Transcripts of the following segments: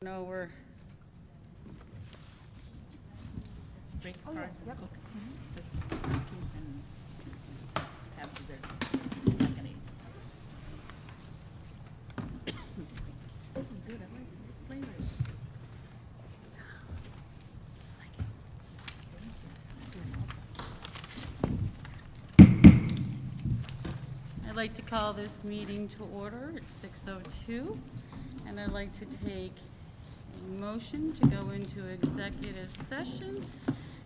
No, we're break apart. Yep. So cookies and have dessert. Second. This is good. I like this. What flavor is it? I'd like to call this meeting to order. It's 6:02, and I'd like to take a motion to go into executive session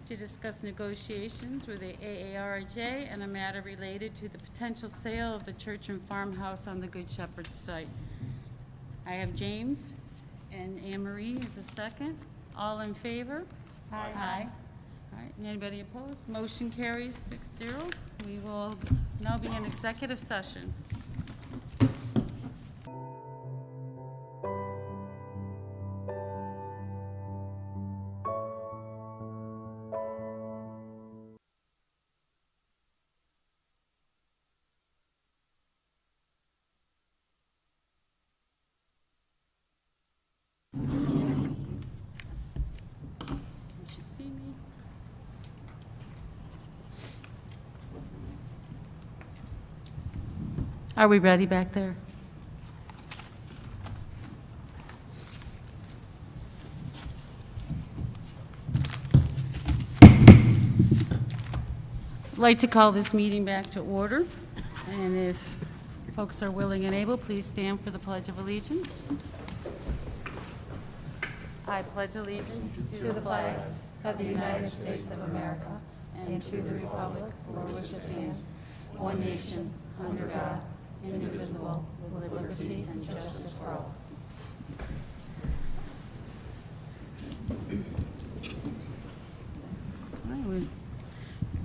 to discuss negotiations with the AARJ and a matter related to the potential sale of the church and farmhouse on the Good Shepherd site. I have James and Anne Marie is a second. All in favor? Aye. Aye. All right, and anybody opposed? Motion carries 6-0. We will now be in executive session. Can she see me? Are we ready back there? I'd like to call this meeting back to order, and if folks are willing and able, please stand for the Pledge of Allegiance. I pledge allegiance to the flag of the United States of America and to the republic for which it stands, one nation, under God, indivisible, with liberty and justice for all.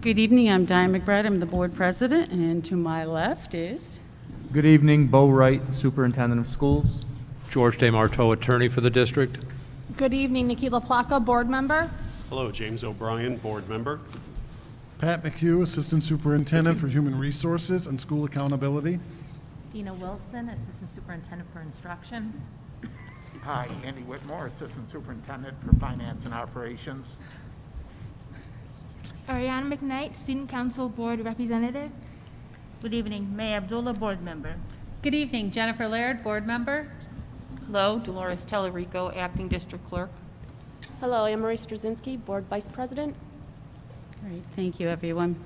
Good evening, I'm Diane McBride, I'm the board president, and to my left is... Good evening, Bo Wright, Superintendent of Schools. George DeMarteau, attorney for the district. Good evening, Nikki LaPlaca, board member. Hello, James O'Brien, board member. Pat McHugh, Assistant Superintendent for Human Resources and School Accountability. Dina Wilson, Assistant Superintendent for Instruction. Hi, Andy Whitmore, Assistant Superintendent for Finance and Operations. Ariana McKnight, Student Council Board Representative. Good evening, May Abdullah, board member. Good evening, Jennifer Laird, board member. Hello, Dolores Tellerico, Acting District Clerk. Hello, Anne-Marie Straczynski, Board Vice President. Great, thank you, everyone.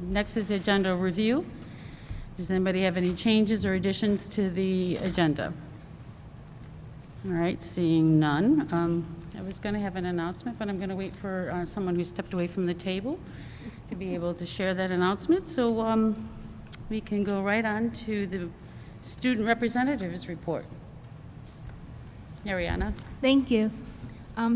Next is the agenda review. Does anybody have any changes or additions to the agenda? All right, seeing none. I was going to have an announcement, but I'm going to wait for someone who stepped away from the table to be able to share that announcement. So we can go right on to the student representatives report. Ariana. Thank you.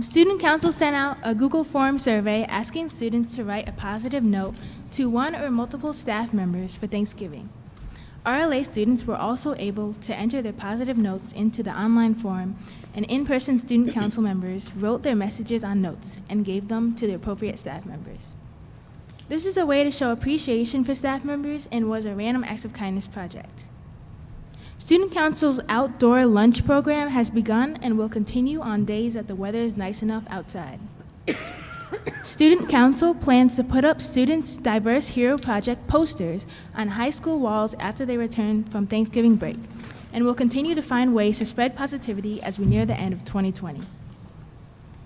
Student Council sent out a Google Form survey asking students to write a positive note to one or multiple staff members for Thanksgiving. RLA students were also able to enter their positive notes into the online form, and in-person student council members wrote their messages on notes and gave them to the appropriate staff members. This is a way to show appreciation for staff members and was a random acts of kindness project. Student Council's outdoor lunch program has begun and will continue on days that the weather is nice enough outside. Student Council plans to put up Students' Diverse Hero Project posters on high school walls after they return from Thanksgiving break, and will continue to find ways to spread positivity as we near the end of 2020.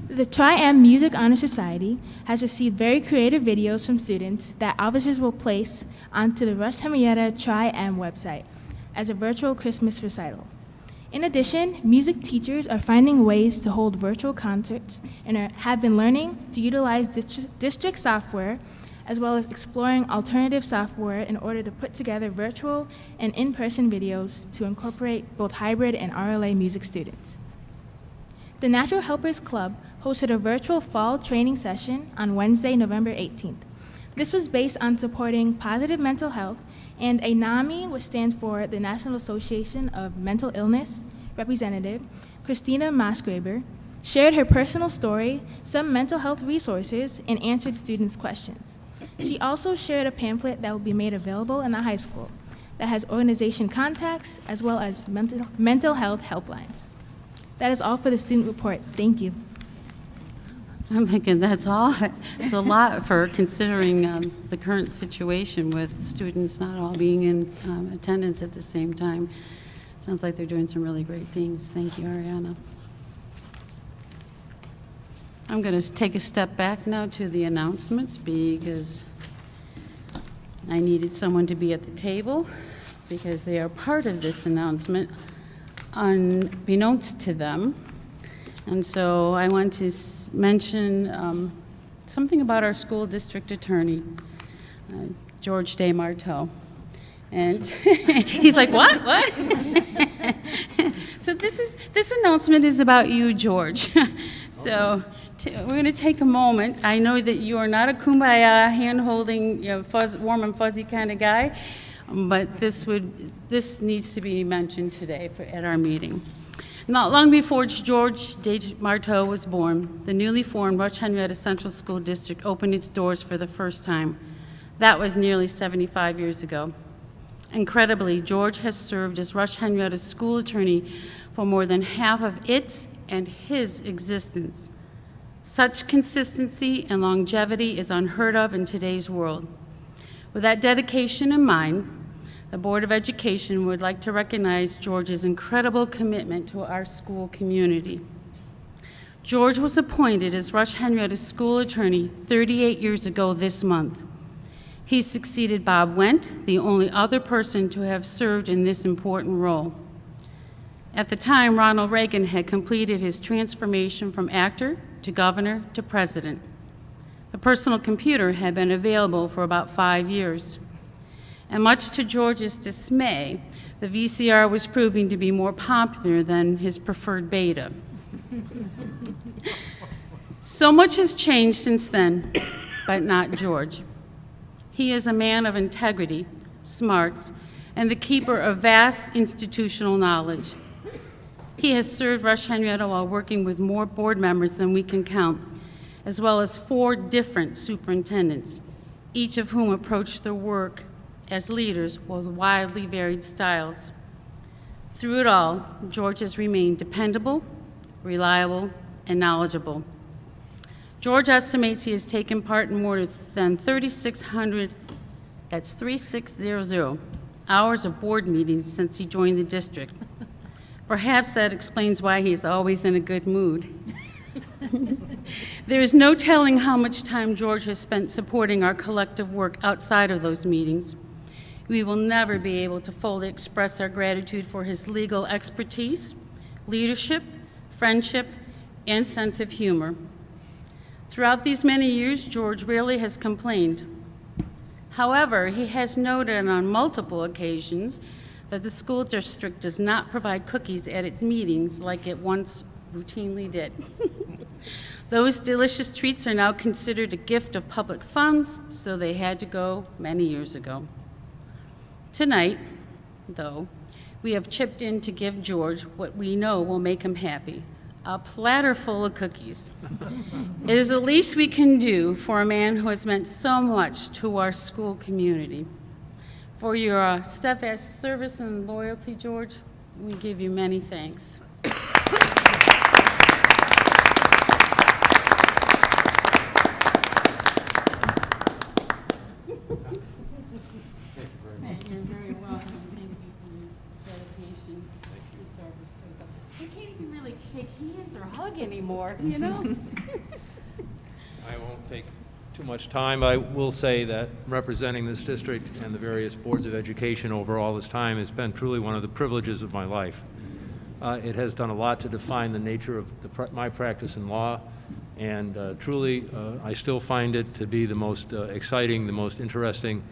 The Tri-M Music Honor Society has received very creative videos from students that officers will place onto the Rush-Henrietta Tri-M website as a virtual Christmas recital. In addition, music teachers are finding ways to hold virtual concerts and have been learning to utilize district software, as well as exploring alternative software in order to put together virtual and in-person videos to incorporate both hybrid and RLA music students. The Natural Helpers Club hosted a virtual fall training session on Wednesday, November 18th. This was based on supporting positive mental health, and a NAMI, which stands for the National Association of Mental Illness representative, Christina Masgraber, shared her personal story, some mental health resources, and answered students' questions. She also shared a pamphlet that will be made available in the high school that has organization contacts as well as mental health helplines. That is all for the student report. Thank you. I'm thinking that's all. It's a lot for considering the current situation with students not all being in attendance at the same time. Sounds like they're doing some really great things. Thank you, Ariana. I'm going to take a step back now to the announcements because I needed someone to be at the table because they are part of this announcement unbeknownst to them. And so I want to mention something about our school district attorney, George Day Marteau. And he's like, what? So this announcement is about you, George. So we're going to take a moment. I know that you are not a kumbaya, hand-holding, warm and fuzzy kind of guy, but this needs to be mentioned today at our meeting. Not long before George Day Marteau was born, the newly formed Rush-Henrietta Central School District opened its doors for the first time. That was nearly 75 years ago. Incredibly, George has served as Rush-Henrietta's school attorney for more than half of its and his existence. Such consistency and longevity is unheard of in today's world. With that dedication in mind, the Board of Education would like to recognize George's incredible commitment to our school community. George was appointed as Rush-Henrietta's school attorney 38 years ago this month. He succeeded Bob Wendt, the only other person to have served in this important role. At the time, Ronald Reagan had completed his transformation from actor to governor to president. The personal computer had been available for about 5 years. And much to George's dismay, the VCR was proving to be more popular than his preferred beta. So much has changed since then, but not George. He is a man of integrity, smarts, and the keeper of vast institutional knowledge. He has served Rush-Henrietta while working with more board members than we can count, as well as 4 different superintendents, each of whom approached their work as leaders with widely varied styles. Through it all, George has remained dependable, reliable, and knowledgeable. George estimates he has taken part in more than 3,600, that's 3,600, hours of board meetings since he joined the district. Perhaps that explains why he is always in a good mood. There is no telling how much time George has spent supporting our collective work outside of those meetings. We will never be able to fully express our gratitude for his legal expertise, leadership, friendship, and sense of humor. Throughout these many years, George rarely has complained. However, he has noted on multiple occasions that the school district does not provide cookies at its meetings like it once routinely did. Those delicious treats are now considered a gift of public funds, so they had to go many years ago. Tonight, though, we have chipped in to give George what we know will make him happy, a platter full of cookies. It is the least we can do for a man who has meant so much to our school community. For your steadfast service and loyalty, George, we give you many thanks. You're very welcome. Thank you for your dedication and service to us. We can't even really shake hands or hug anymore, you know? I won't take too much time. I will say that representing this district and the various boards of education over all this time has been truly one of the privileges of my life. It has done a lot to define the nature of my practice in law, and truly I still find it to be the most exciting, the most interesting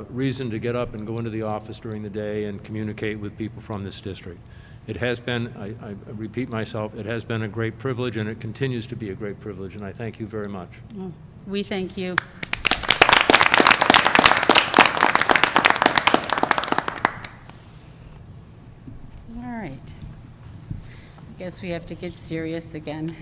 reason to get up and go into the office during the day and communicate with people from this district. It has been, I repeat myself, it has been a great privilege, and it continues to be a great privilege, and I thank you very much. We thank you. All right. I guess we have to get serious again.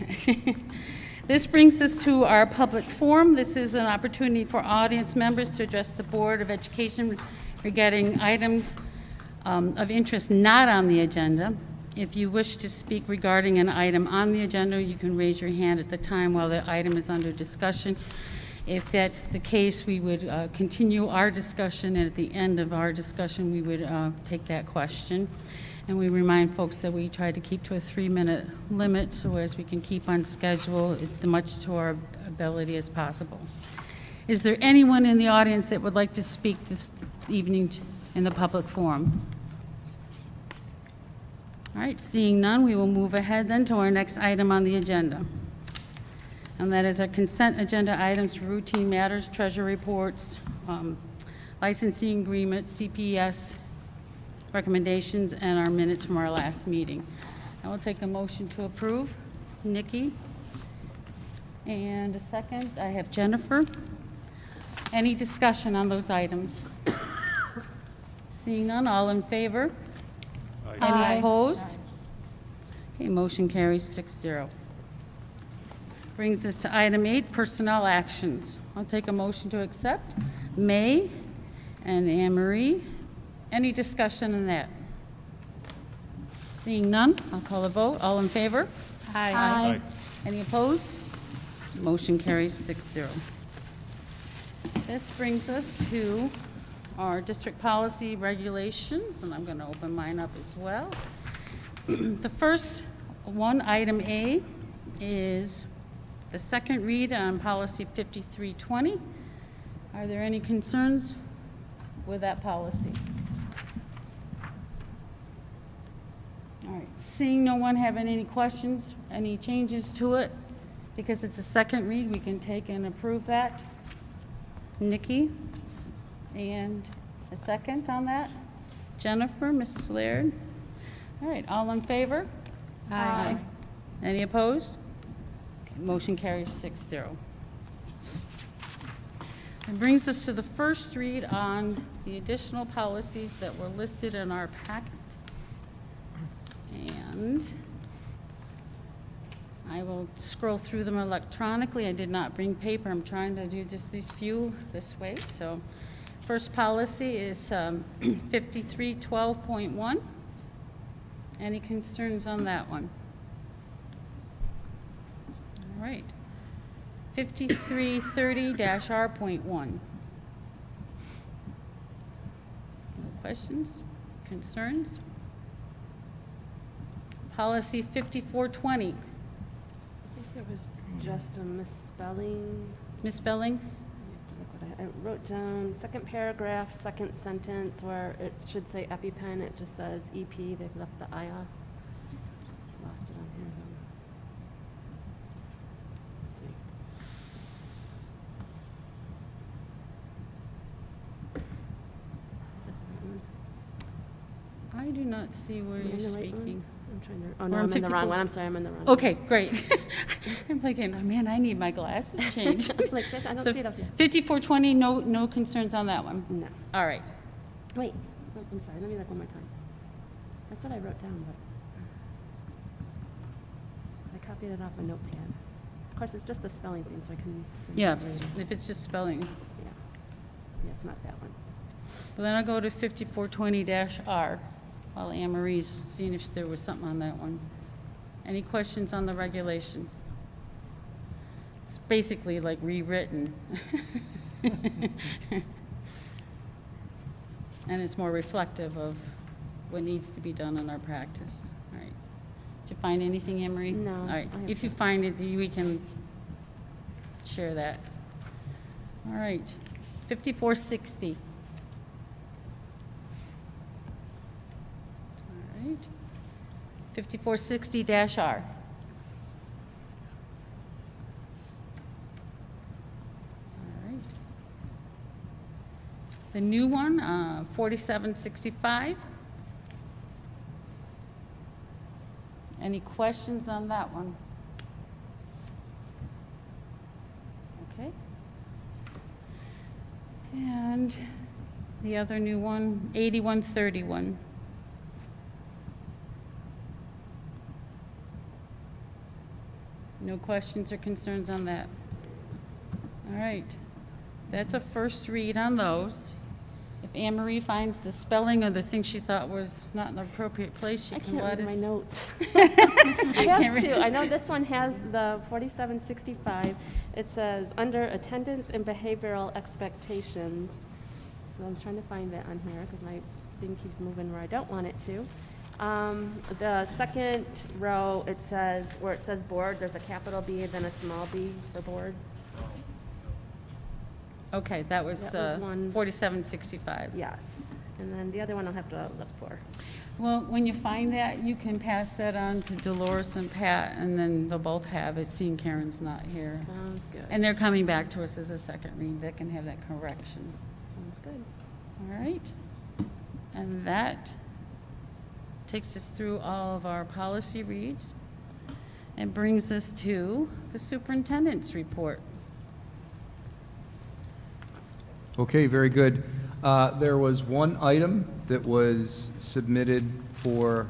This brings us to our public forum. This is an opportunity for audience members to address the Board of Education regarding items of interest not on the agenda. If you wish to speak regarding an item on the agenda, you can raise your hand at the time while the item is under discussion. If that's the case, we would continue our discussion, and at the end of our discussion, we would take that question. And we remind folks that we try to keep to a 3-minute limit so as we can keep on schedule as much to our ability as possible. Is there anyone in the audience that would like to speak this evening in the public forum? All right, seeing none, we will move ahead then to our next item on the agenda. And that is our consent agenda items for routine matters, treasury reports, licensing agreement, CPS recommendations, and our minutes from our last meeting. I will take a motion to approve. Nikki? And a second, I have Jennifer. Any discussion on those items? Seeing none, all in favor? Any opposed? Okay, motion carries 6-0. Brings us to item 8, personnel actions. I'll take a motion to accept. May and Anne Marie. Any discussion on that? Seeing none, I'll call a vote. All in favor? Aye. Any opposed? Motion carries 6-0. This brings us to our district policy regulations, and I'm going to open mine up as well. The first one, item A, is the second read on policy 5320. Are there any concerns with that policy? All right, seeing no one having any questions, any changes to it, because it's a second read, we can take and approve that. Nikki, and a second on that. Jennifer, Mrs. Laird. All right, all in favor? Aye. Any opposed? Okay, motion carries 6-0. It brings us to the first read on the additional policies that were listed in our packet. And I will scroll through them electronically. I did not bring paper. I'm trying to do just these few this way. So first policy is 5312.1. Any concerns on that one? All right. 5330-R.1. No questions? Concerns? Policy 5420. I think there was just a misspelling. Misspelling? Look what I wrote down, second paragraph, second sentence, where it should say EpiPen, it just says EP. They've left the I off. Just lost it on here, though. Let's see. Is that the right one? I do not see where Am I in you're the right one? speaking. I'm trying to, oh We're no, on I'm in the 54. wrong one. I'm sorry, I'm in the wrong Okay, great. I'm thinking, oh man, I need my glasses changed. one. Like, I don't So see it up here. 5420, no concerns on that one? No. All right. Wait, oh, I'm sorry, let me look one more time. That's what I wrote down, but I copied it off a notepad. Of course, it's just a spelling thing, so I can. send it Yeah, later. if it's just spelling. Yeah. Yeah, it's not that one. Well, then I'll go to 5420-R while Anne Marie's seeing if there was something on that one. Any questions on the regulation? It's basically like rewritten. And it's more reflective of what needs to be done in our practice. All right. Did you find anything, Anne Marie? No, All right. I have If you find it, we can share that. All right. 5460. All right. 5460-R. All right. The new one, 4765. Any questions on that one? Okay. And the other new one, 8131. No questions or concerns on that? All right. That's a first read on those. If Anne Marie finds the spelling of the thing she thought was not in the appropriate place, she I can can't let read us. my notes. I I have two. I know this one has the 4765. It says, under attendance and behavioral expectations. So I'm trying to find that on here because my thing keeps moving where I don't want it to. The second row, it says, where it says board, there's a capital B and then a small b for board. Okay, that was That was one. 4765. Yes. And then the other one I'll have to look for. Well, when you find that, you can pass that on to Dolores and Pat, and then they'll both have it, seeing Karen's not here. Sounds good. And they're coming back to us as a second read, they can have that correction. Sounds good. All right? And that takes us through all of our policy reads and brings us to the superintendent's report. Okay, very good. There was one item that was submitted for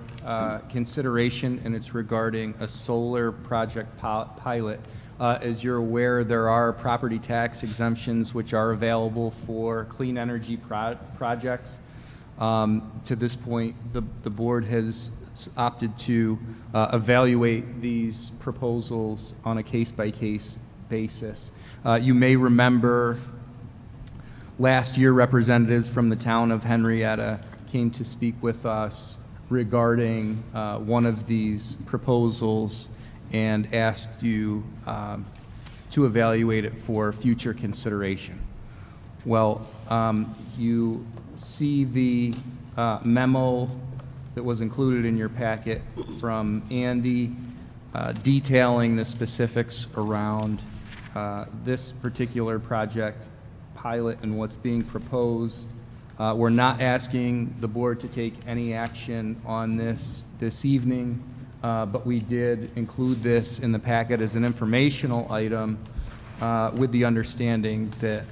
consideration, and it's regarding a solar project pilot. As you're aware, there are property tax exemptions which are available for clean energy projects. To this point, the board has opted to evaluate these proposals on a case-by-case basis. You may remember last year, representatives from the town of Henrietta came to speak with us regarding one of these proposals and asked you to evaluate it for future consideration. Well, you see the memo that was included in your packet from Andy detailing the specifics around this particular project pilot and what's being proposed. We're not asking the board to take any action on this evening, but we did include this in the packet as an informational item with the understanding that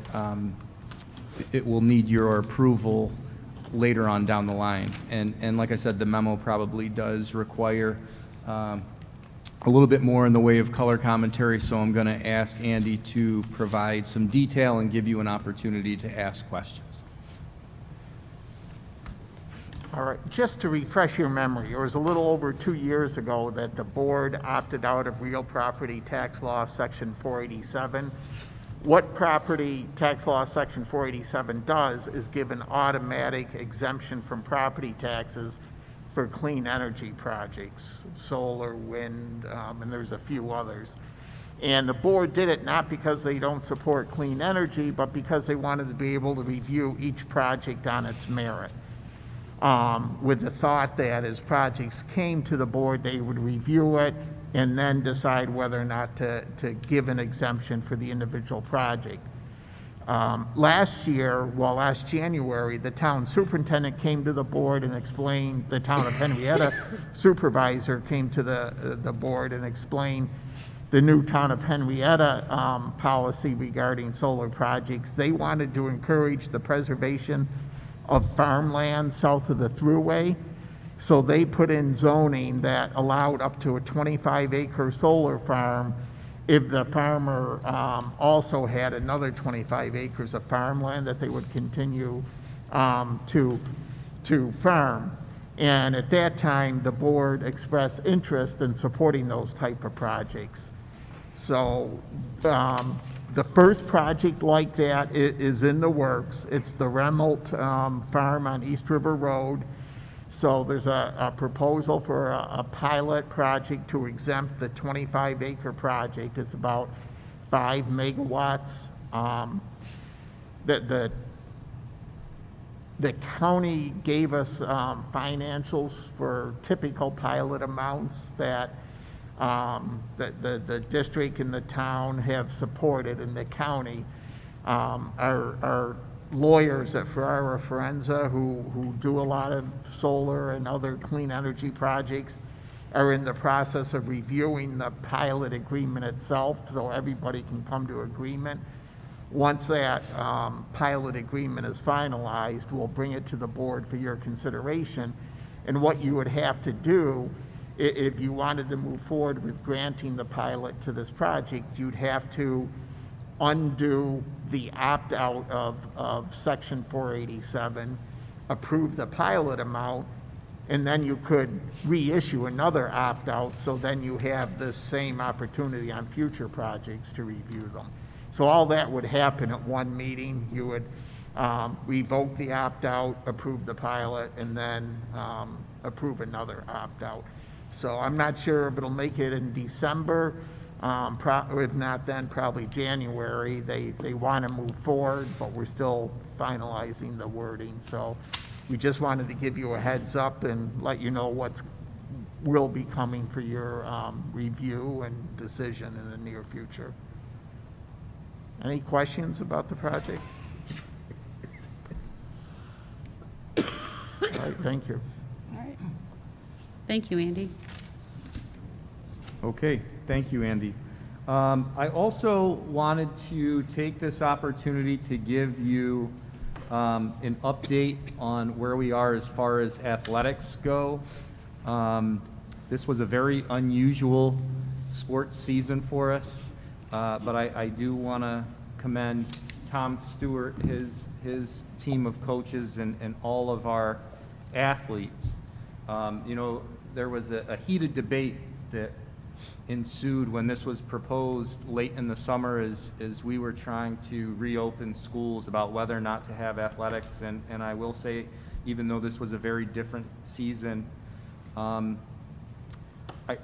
it will need your approval later on down the line. And like I said, the memo probably does require a little bit more in the way of color commentary, so I'm going to ask Andy to provide some detail and give you an opportunity to ask questions. All right, just to refresh your memory, it was a little over 2 years ago that the board opted out of real property tax law, section 487. What property tax law section 487 does is give an automatic exemption from property taxes for clean energy projects, solar, wind, and there's a few others. And the board did it not because they don't support clean energy, but because they wanted to be able to review each project on its merit. With the thought that as projects came to the board, they would review it and then decide whether or not to give an exemption for the individual project. Last January, the town superintendent came to the board and explained, the town of Henrietta supervisor came to the board and explained the new town of Henrietta policy regarding solar projects. They wanted to encourage the preservation of farmland south of the thruway. So they put in zoning that allowed up to a 25-acre solar farm if the farmer also had another 25 acres of farmland that they would continue to farm. And at that time, the board expressed interest in supporting those type of projects. So the first project like that is in the works. It's the Remelt farm on East River Road. So there's a proposal for a pilot project to exempt the 25-acre project. It's about 5 megawatts. The county gave us financials for typical pilot amounts that the district and the town have supported, and the county. Our lawyers at Ferrara Forenza who do a lot of solar and other clean energy projects are in the process of reviewing the pilot agreement itself so everybody can come to agreement. Once that pilot agreement is finalized, we'll bring it to the board for your consideration. And what you would have to do if you wanted to move forward with granting the pilot to this project, you'd have to undo the opt-out of Section 487, approve the pilot amount, and then you could reissue another opt-out, so then you have the same opportunity on future projects to review them. So all that would happen at one meeting. You would revoke the opt-out, approve the pilot, and then approve another opt-out. So I'm not sure if it'll make it in December. If not, then probably January. They want to move forward, but we're still finalizing the wording. So we just wanted to give you a heads up and let you know will be coming for your review and decision in the near future. Any questions about the project? All right, thank you. All right. Thank you, Andy. Okay, thank you, Andy. I also wanted to take this opportunity to give you an update on where we are as far as athletics go. This was a very unusual sports season for us, but I do want to commend Tom Stewart, his team of coaches, and all of our athletes. You know, there was a heated debate that ensued when this was proposed late in the summer as we were trying to reopen schools about whether or not to have athletics. And I will say, even though this was a very different season, I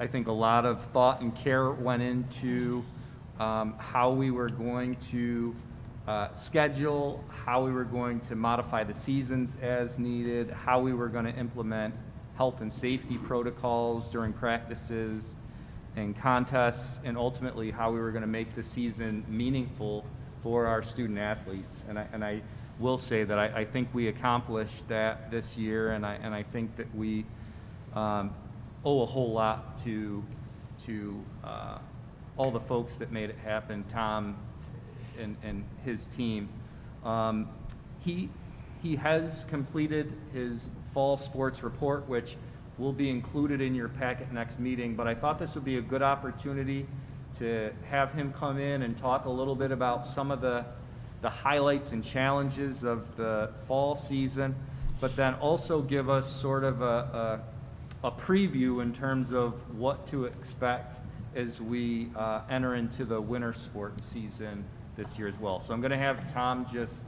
think a lot of thought and care went into how we were going to schedule, how we were going to modify the seasons as needed, how we were going to implement health and safety protocols during practices and contests, and ultimately how we were going to make the season meaningful for our student athletes. And I will say that I think we accomplished that this year, and I think that we owe a whole lot to all the folks that made it happen, Tom and his team. He has completed his fall sports report, which will be included in your packet next meeting, but I thought this would be a good opportunity to have him come in and talk a little bit about some of the highlights and challenges of the fall season, but then also give us sort of a preview in terms of what to expect as we enter into the winter sports season this year as well. So I'm going to have Tom just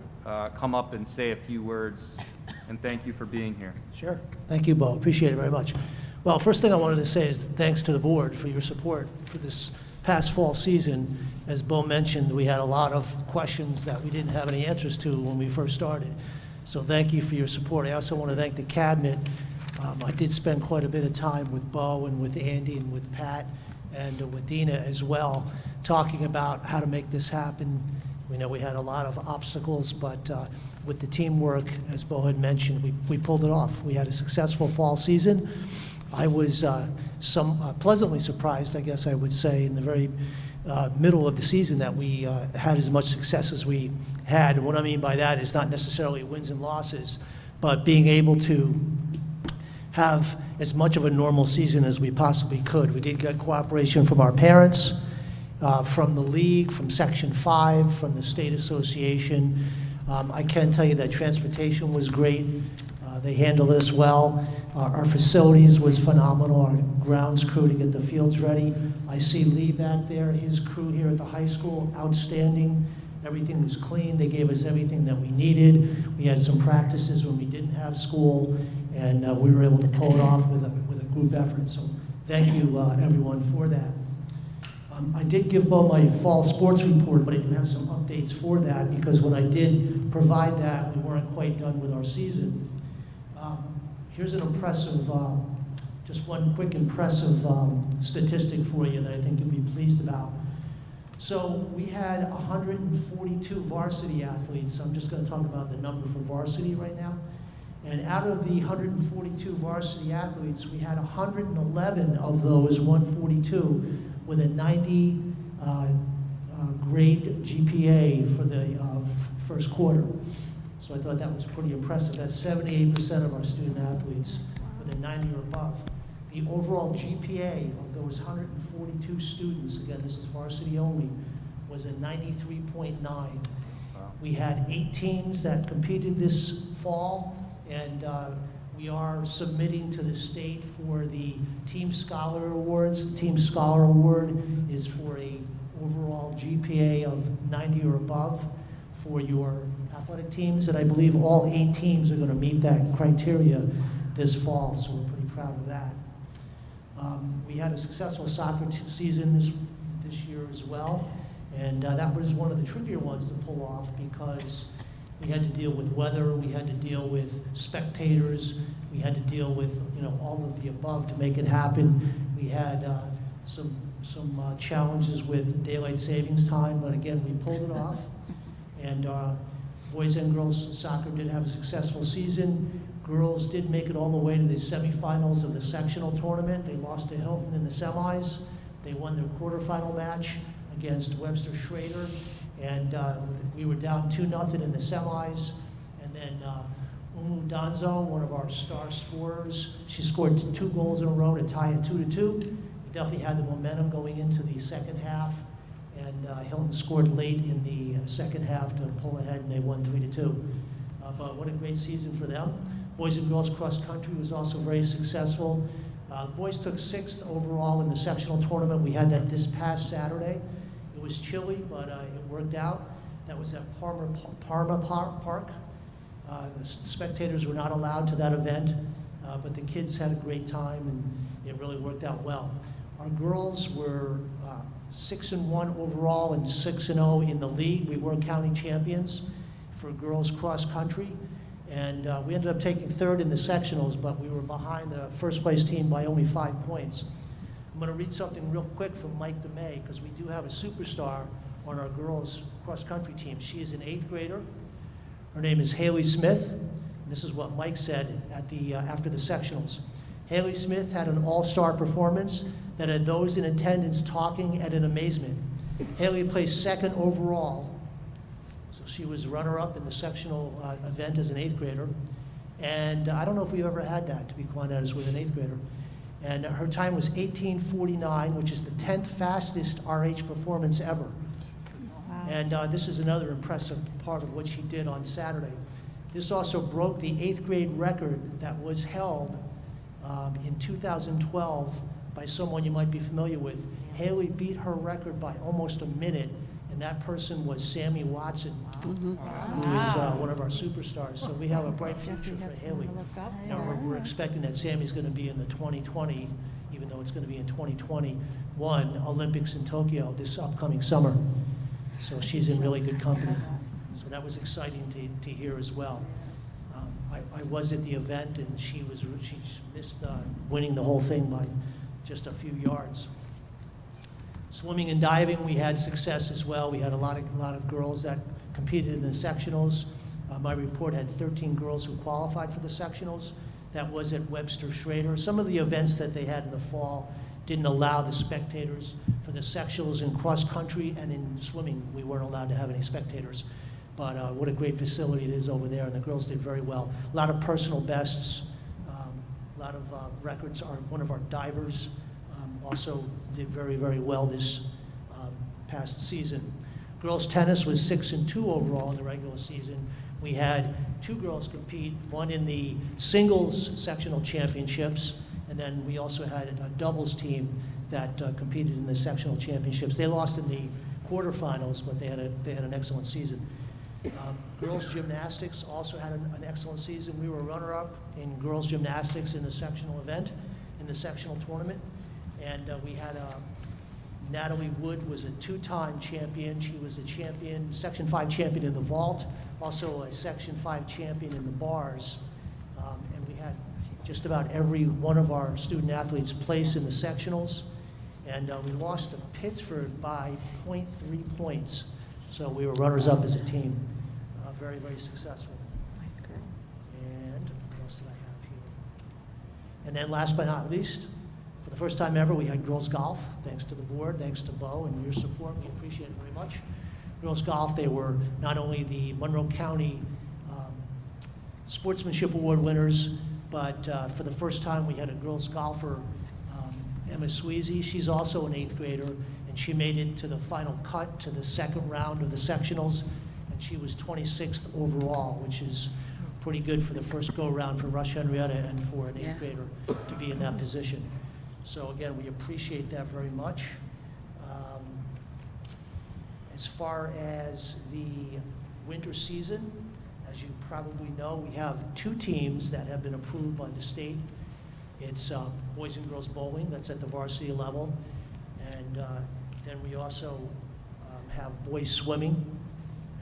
come up and say a few words, and thank you for being here. Sure. Thank you, Bo. Appreciate it very much. Well, first thing I wanted to say is thanks to the board for your support for this past fall season. As Bo mentioned, we had a lot of questions that we didn't have any answers to when we first started. So thank you for your support. I also want to thank the cabinet. I did spend quite a bit of time with Bo and with Andy and with Pat and with Dina as well, talking about how to make this happen. We know we had a lot of obstacles, but with the teamwork, as Bo had mentioned, we pulled it off. We had a successful fall season. I was pleasantly surprised, I guess I would say, in the very middle of the season that we had as much success as we had. And what I mean by that is not necessarily wins and losses, but being able to have as much of a normal season as we possibly could. We did get cooperation from our parents, from the league, from Section 5, from the state association. I can tell you that transportation was great. They handled this well. Our facilities was phenomenal. Our grounds crew to get the fields ready. I see Lee back there, his crew here at the high school, outstanding. Everything was clean. They gave us everything that we needed. We had some practices when we didn't have school, and we were able to pull it off with a group effort. So thank you, everyone, for that. I did give Bo my fall sports report, but I do have some updates for that, because when I did provide that, we weren't quite done with our season. Here's an impressive, just one quick impressive statistic for you that I think you'll be pleased about. So we had 142 varsity athletes. I'm just going to talk about the number for varsity right now. And out of the 142 varsity athletes, we had 111 of those 142 with a 90 grade GPA for the first quarter. So I thought that was pretty impressive. That's 78% of our student athletes with a 90 or above. The overall GPA of those 142 students, again, this is varsity only, was a 93.9. We had 8 teams that competed this fall, and we are submitting to the state for the Team Scholar Awards. The Team Scholar Award is for a overall GPA of 90 or above for your athletic teams, and I believe all 8 teams are going to meet that criteria this fall, so we're pretty proud of that. We had a successful soccer season this year as well, and that was one of the trickier ones to pull off because we had to deal with weather, we had to deal with spectators, we had to deal with all of the above to make it happen. We had some challenges with daylight savings time, but again, we pulled it off. And boys and girls soccer did have a successful season. Girls did make it all the way to the semifinals of the sectional tournament. They lost to Hilton in the semis. They won their quarterfinal match against Webster Schrader, and we were down 2-0 in the semis. And then Umu Danzo, one of our star scorers, she scored 2 goals in a row to tie it 2-2. We definitely had the momentum going into the second half, and Hilton scored late in the second half to pull ahead, and they won 3-2. But what a great season for them. Boys and girls cross country was also very successful. Boys took 6th overall in the sectional tournament. We had that this past Saturday. It was chilly, but it worked out. That was at Parma Park. The spectators were not allowed to that event, but the kids had a great time, and it really worked out well. Our girls were 6-1 overall and 6-0 in the league. We were county champions for girls cross country, and we ended up taking 3rd in the sectionals, but we were behind the first place team by only 5 points. I'm going to read something real quick from Mike DeMay, because we do have a superstar on our girls cross country team. She is an 8th grader. Her name is Haley Smith. And this is what Mike said at after the sectionals. Haley Smith had an all-star performance that had those in attendance talking at an amazement. Haley placed 2nd overall, so she was runner-up in the sectional event as an 8th grader. And I don't know if we've ever had that, to be quite honest, with an 8th grader. And her time was 18:49, which is the 10th fastest RH performance ever. Wow. And this is another impressive part of what she did on Saturday. This also broke the 8th grade record that was held in 2012 by someone you might be familiar with. Haley beat her record by almost a minute, and that person was Sammy Watson, who is one of our superstars. So we have a bright future for Haley. We're expecting that Sammy's going to be in the 2020, even though it's going to be in 2021 Olympics in Tokyo this upcoming summer. So she's in really good company. So that was exciting to hear as well. I was at the event, and she missed winning the whole thing by just a few yards. Swimming and diving, we had success as well. We had a lot of girls that competed in the sectionals. My report had 13 girls who qualified for the sectionals. That was at Webster Schrader. Some of the events that they had in the fall didn't allow the spectators. For the sectionals in cross country and in swimming, we weren't allowed to have any spectators. But what a great facility it is over there, and the girls did very well. A lot of personal bests, a lot of records. One of our divers also did very, very well this past season. Girls tennis was 6-2 overall in the regular season. We had 2 girls compete, one in the singles sectional championships, and then we also had a doubles team that competed in the sectional championships. They lost in the quarterfinals, but they had an excellent season. Girls gymnastics also had an excellent season. We were runner-up in girls gymnastics in the sectional event, in the sectional tournament. And we had Natalie Wood was a 2-time champion. She was a champion, Section 5 champion in the vault, also a Section 5 champion in the bars. And we had just about every one of our student athletes place in the sectionals. And we lost to Pittsford by 0.3 points. So we were runners-up as a team. Very, very successful. Nice girl. And what else did I have here? And then last but not least, for the first time ever, we had girls golf. Thanks to the board, thanks to Bo and your support. We appreciate it very much. Girls golf, they were not only the Monroe County Sportsmanship Award winners, but for the first time we had a girls golfer, Emma Sweezy. She's also an 8th grader, and she made it to the final cut to the second round of the sectionals. and she was 26th overall, which is pretty good for the first go-around for Rush-Henrietta and for an eighth grader to be in that position. So again, we appreciate that very much. As far as the winter season, as you probably know, we have 2 teams that have been approved by the state. It's boys and girls bowling, that's at the varsity level. And then we also have boys swimming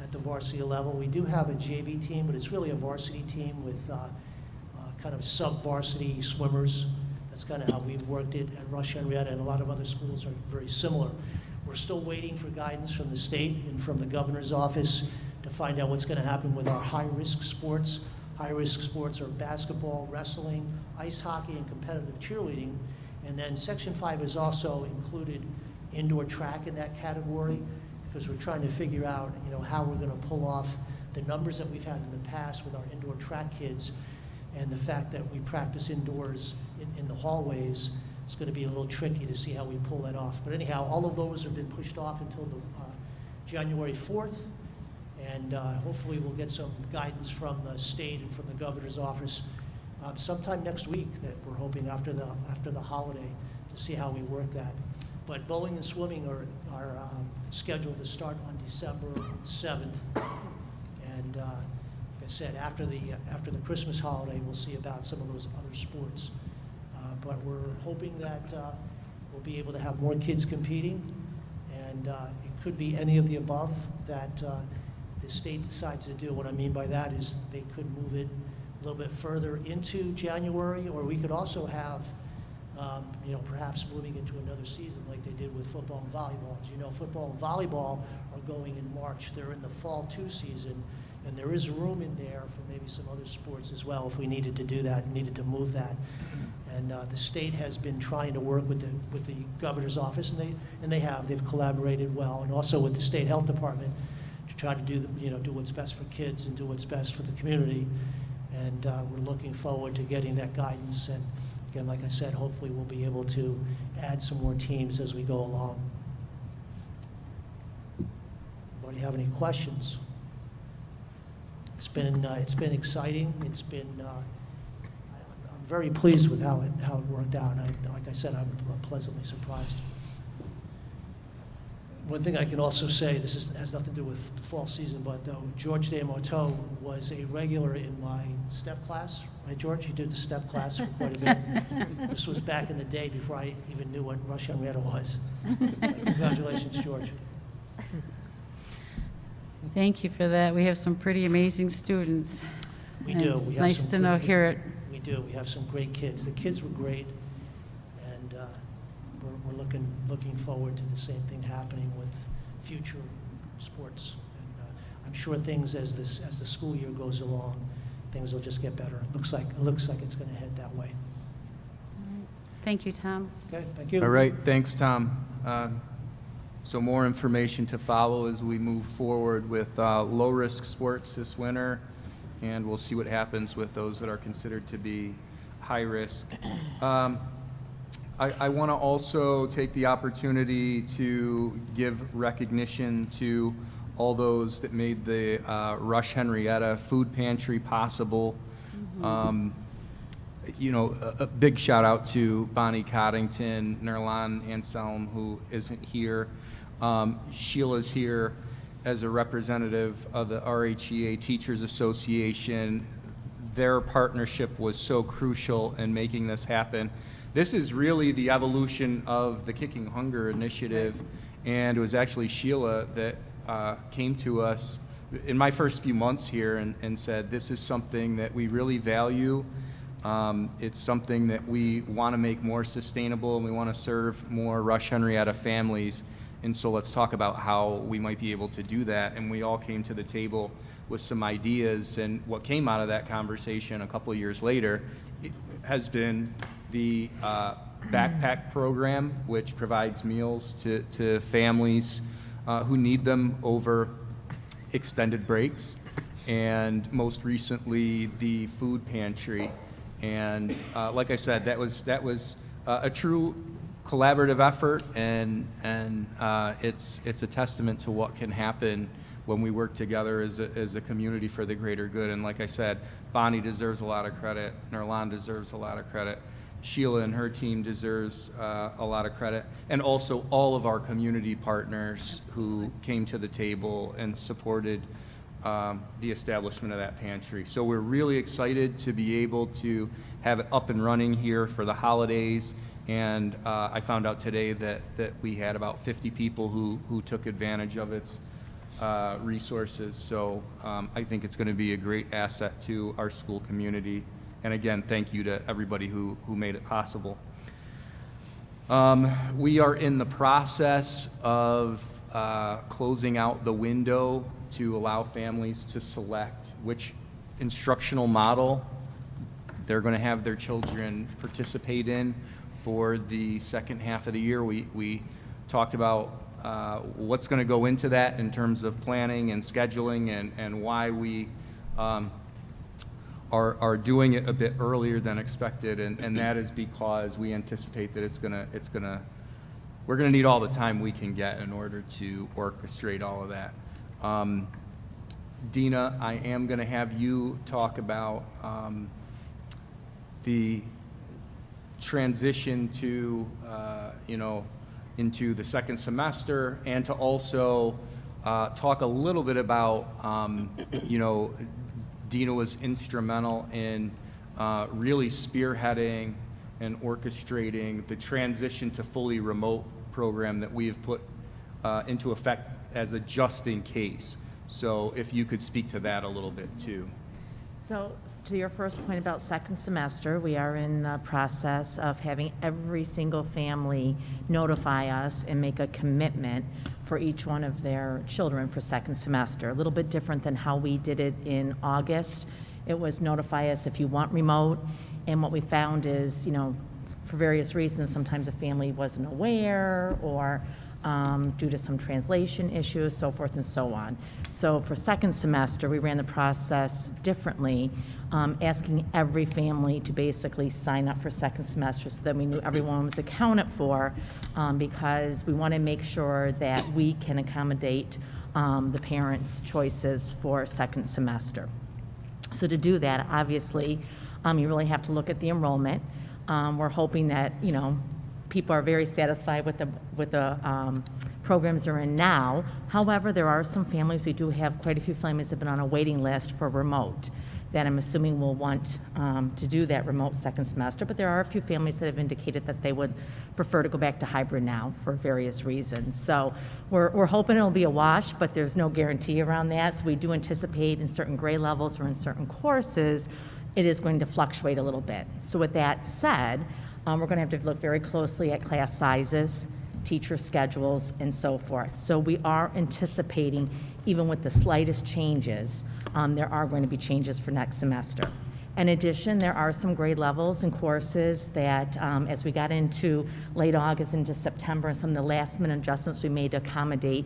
at the varsity level. We do have a JV team, but it's really a varsity team with kind of sub-varsity swimmers. That's kind of how we've worked it at Rush-Henrietta, and a lot of other schools are very similar. We're still waiting for guidance from the state and from the governor's office to find out what's going to happen with our high-risk sports. High-risk sports are basketball, wrestling, ice hockey, and competitive cheerleading. And then Section 5 has also included indoor track in that category, because we're trying to figure out, how we're going to pull off the numbers that we've had in the past with our indoor track kids, and the fact that we practice indoors in the hallways. It's going to be a little tricky to see how we pull that off. But anyhow, all of those have been pushed off until the January 4th, and hopefully we'll get some guidance from the state and from the governor's office sometime next week, that we're hoping after the holiday, to see how we work that. But bowling and swimming are scheduled to start on December 7th, and like I said, after the Christmas holiday, we'll see about some of those other sports. But we're hoping that we'll be able to have more kids competing, and it could be any of the above that the state decides to do. What I mean by that is they could move it a little bit further into January, or we could also have, perhaps moving into another season like they did with football and volleyball. As you know, football and volleyball are going in March. They're in the fall 2 season, and there is room in there for maybe some other sports as well if we needed to do that, needed to move that. And the state has been trying to work with the governor's office, and they've collaborated well, and also with the state health department to try to do what's best for kids and do what's best for the community. And we're looking forward to getting that guidance. And again, like I said, hopefully we'll be able to add some more teams as we go along. Anybody have any questions? It's been exciting. It's been. I'm very pleased with how it worked out. And like I said, I'm pleasantly surprised. One thing I can also say, this has nothing to do with the fall season, but George Desmarteau was a regular in my step class. Right, George? You did the step class for quite a bit. This was back in the day before I even knew what Rush-Henrietta was. Congratulations, George. Thank you for that. We have some pretty amazing students. We do. It's We have nice some to great- hear it. We do. We have some great kids. The kids were great, and we're looking forward to the same thing happening with future sports. And I'm sure things as the school year goes along, things will just get better. It looks like it's going to head that way. Thank you, Tom. Okay, thank you. All right, thanks, Tom. So more information to follow as we move forward with low-risk sports this winter, and we'll see what happens with those that are considered to be high risk. I want to also take the opportunity to give recognition to all those that made the Rush-Henrietta Food Pantry possible. A big shout out to Bonnie Coddington, Nerlan Anselm, who isn't here. Sheila's here as a representative of the RHEA Teachers Association. Their partnership was so crucial in making this happen. This is really the evolution of the Kicking Hunger initiative, and it was actually Sheila that came to us in my first few months here and said, this is something that we really value. It's something that we want to make more sustainable, and we want to serve more Rush-Henrietta families. And so let's talk about how we might be able to do that. And we all came to the table with some ideas, and what came out of that conversation a couple of years later has been the backpack program, which provides meals to families who need them over extended breaks, and most recently the food pantry. And like I said, that was a true collaborative effort, and it's a testament to what can happen when we work together as a community for the greater good. And like I said, Bonnie deserves a lot of credit, Nerlan deserves a lot of credit, Sheila and her team deserves a lot of credit, and also all of our community partners who came to the table and supported the establishment of that pantry. So we're really excited to be able to have it up and running here for the holidays. And I found out today that we had about 50 people who took advantage of its resources. So I think it's going to be a great asset to our school community. And again, thank you to everybody who made it possible. We are in the process of closing out the window to allow families to select which instructional model they're going to have their children participate in for the second half of the year. We talked about what's going to go into that in terms of planning and scheduling, and why we are doing it a bit earlier than expected, and that is because we anticipate that we're gonna need all the time we can get in order to orchestrate all of that. Dina, I am gonna have you talk about the transition to into the second semester, and to also talk a little bit about Dina was instrumental in really spearheading and orchestrating the transition to fully remote program that we have put into effect as a just in case. So if you could speak to that a little bit too. So to your first point about second semester, we are in the process of having every single family notify us and make a commitment for each one of their children for second semester. A little bit different than how we did it in August. It was notify us if you want remote, and what we found is, for various reasons, sometimes a family wasn't aware, or due to some translation issues, so forth and so on. So for second semester, we ran the process differently, asking every family to basically sign up for second semester so that we knew everyone was accounted for, because we want to make sure that we can accommodate the parents' choices for second semester. So to do that, obviously, you really have to look at the enrollment. We're hoping that, people are very satisfied with the programs they're in now. However, there are some families, we do have quite a few families that have been on a waiting list for remote, that I'm assuming will want to do that remote second semester, but there are a few families that have indicated that they would prefer to go back to hybrid now for various reasons. So we're hoping it'll be a wash, but there's no guarantee around that. So we do anticipate in certain grade levels or in certain courses, it is going to fluctuate a little bit. So with that said, we're going to have to look very closely at class sizes, teacher schedules, and so forth. So we are anticipating, even with the slightest changes, there are going to be changes for next semester. In addition, there are some grade levels and courses that, as we got into late August into September, and some of the last-minute adjustments we made to accommodate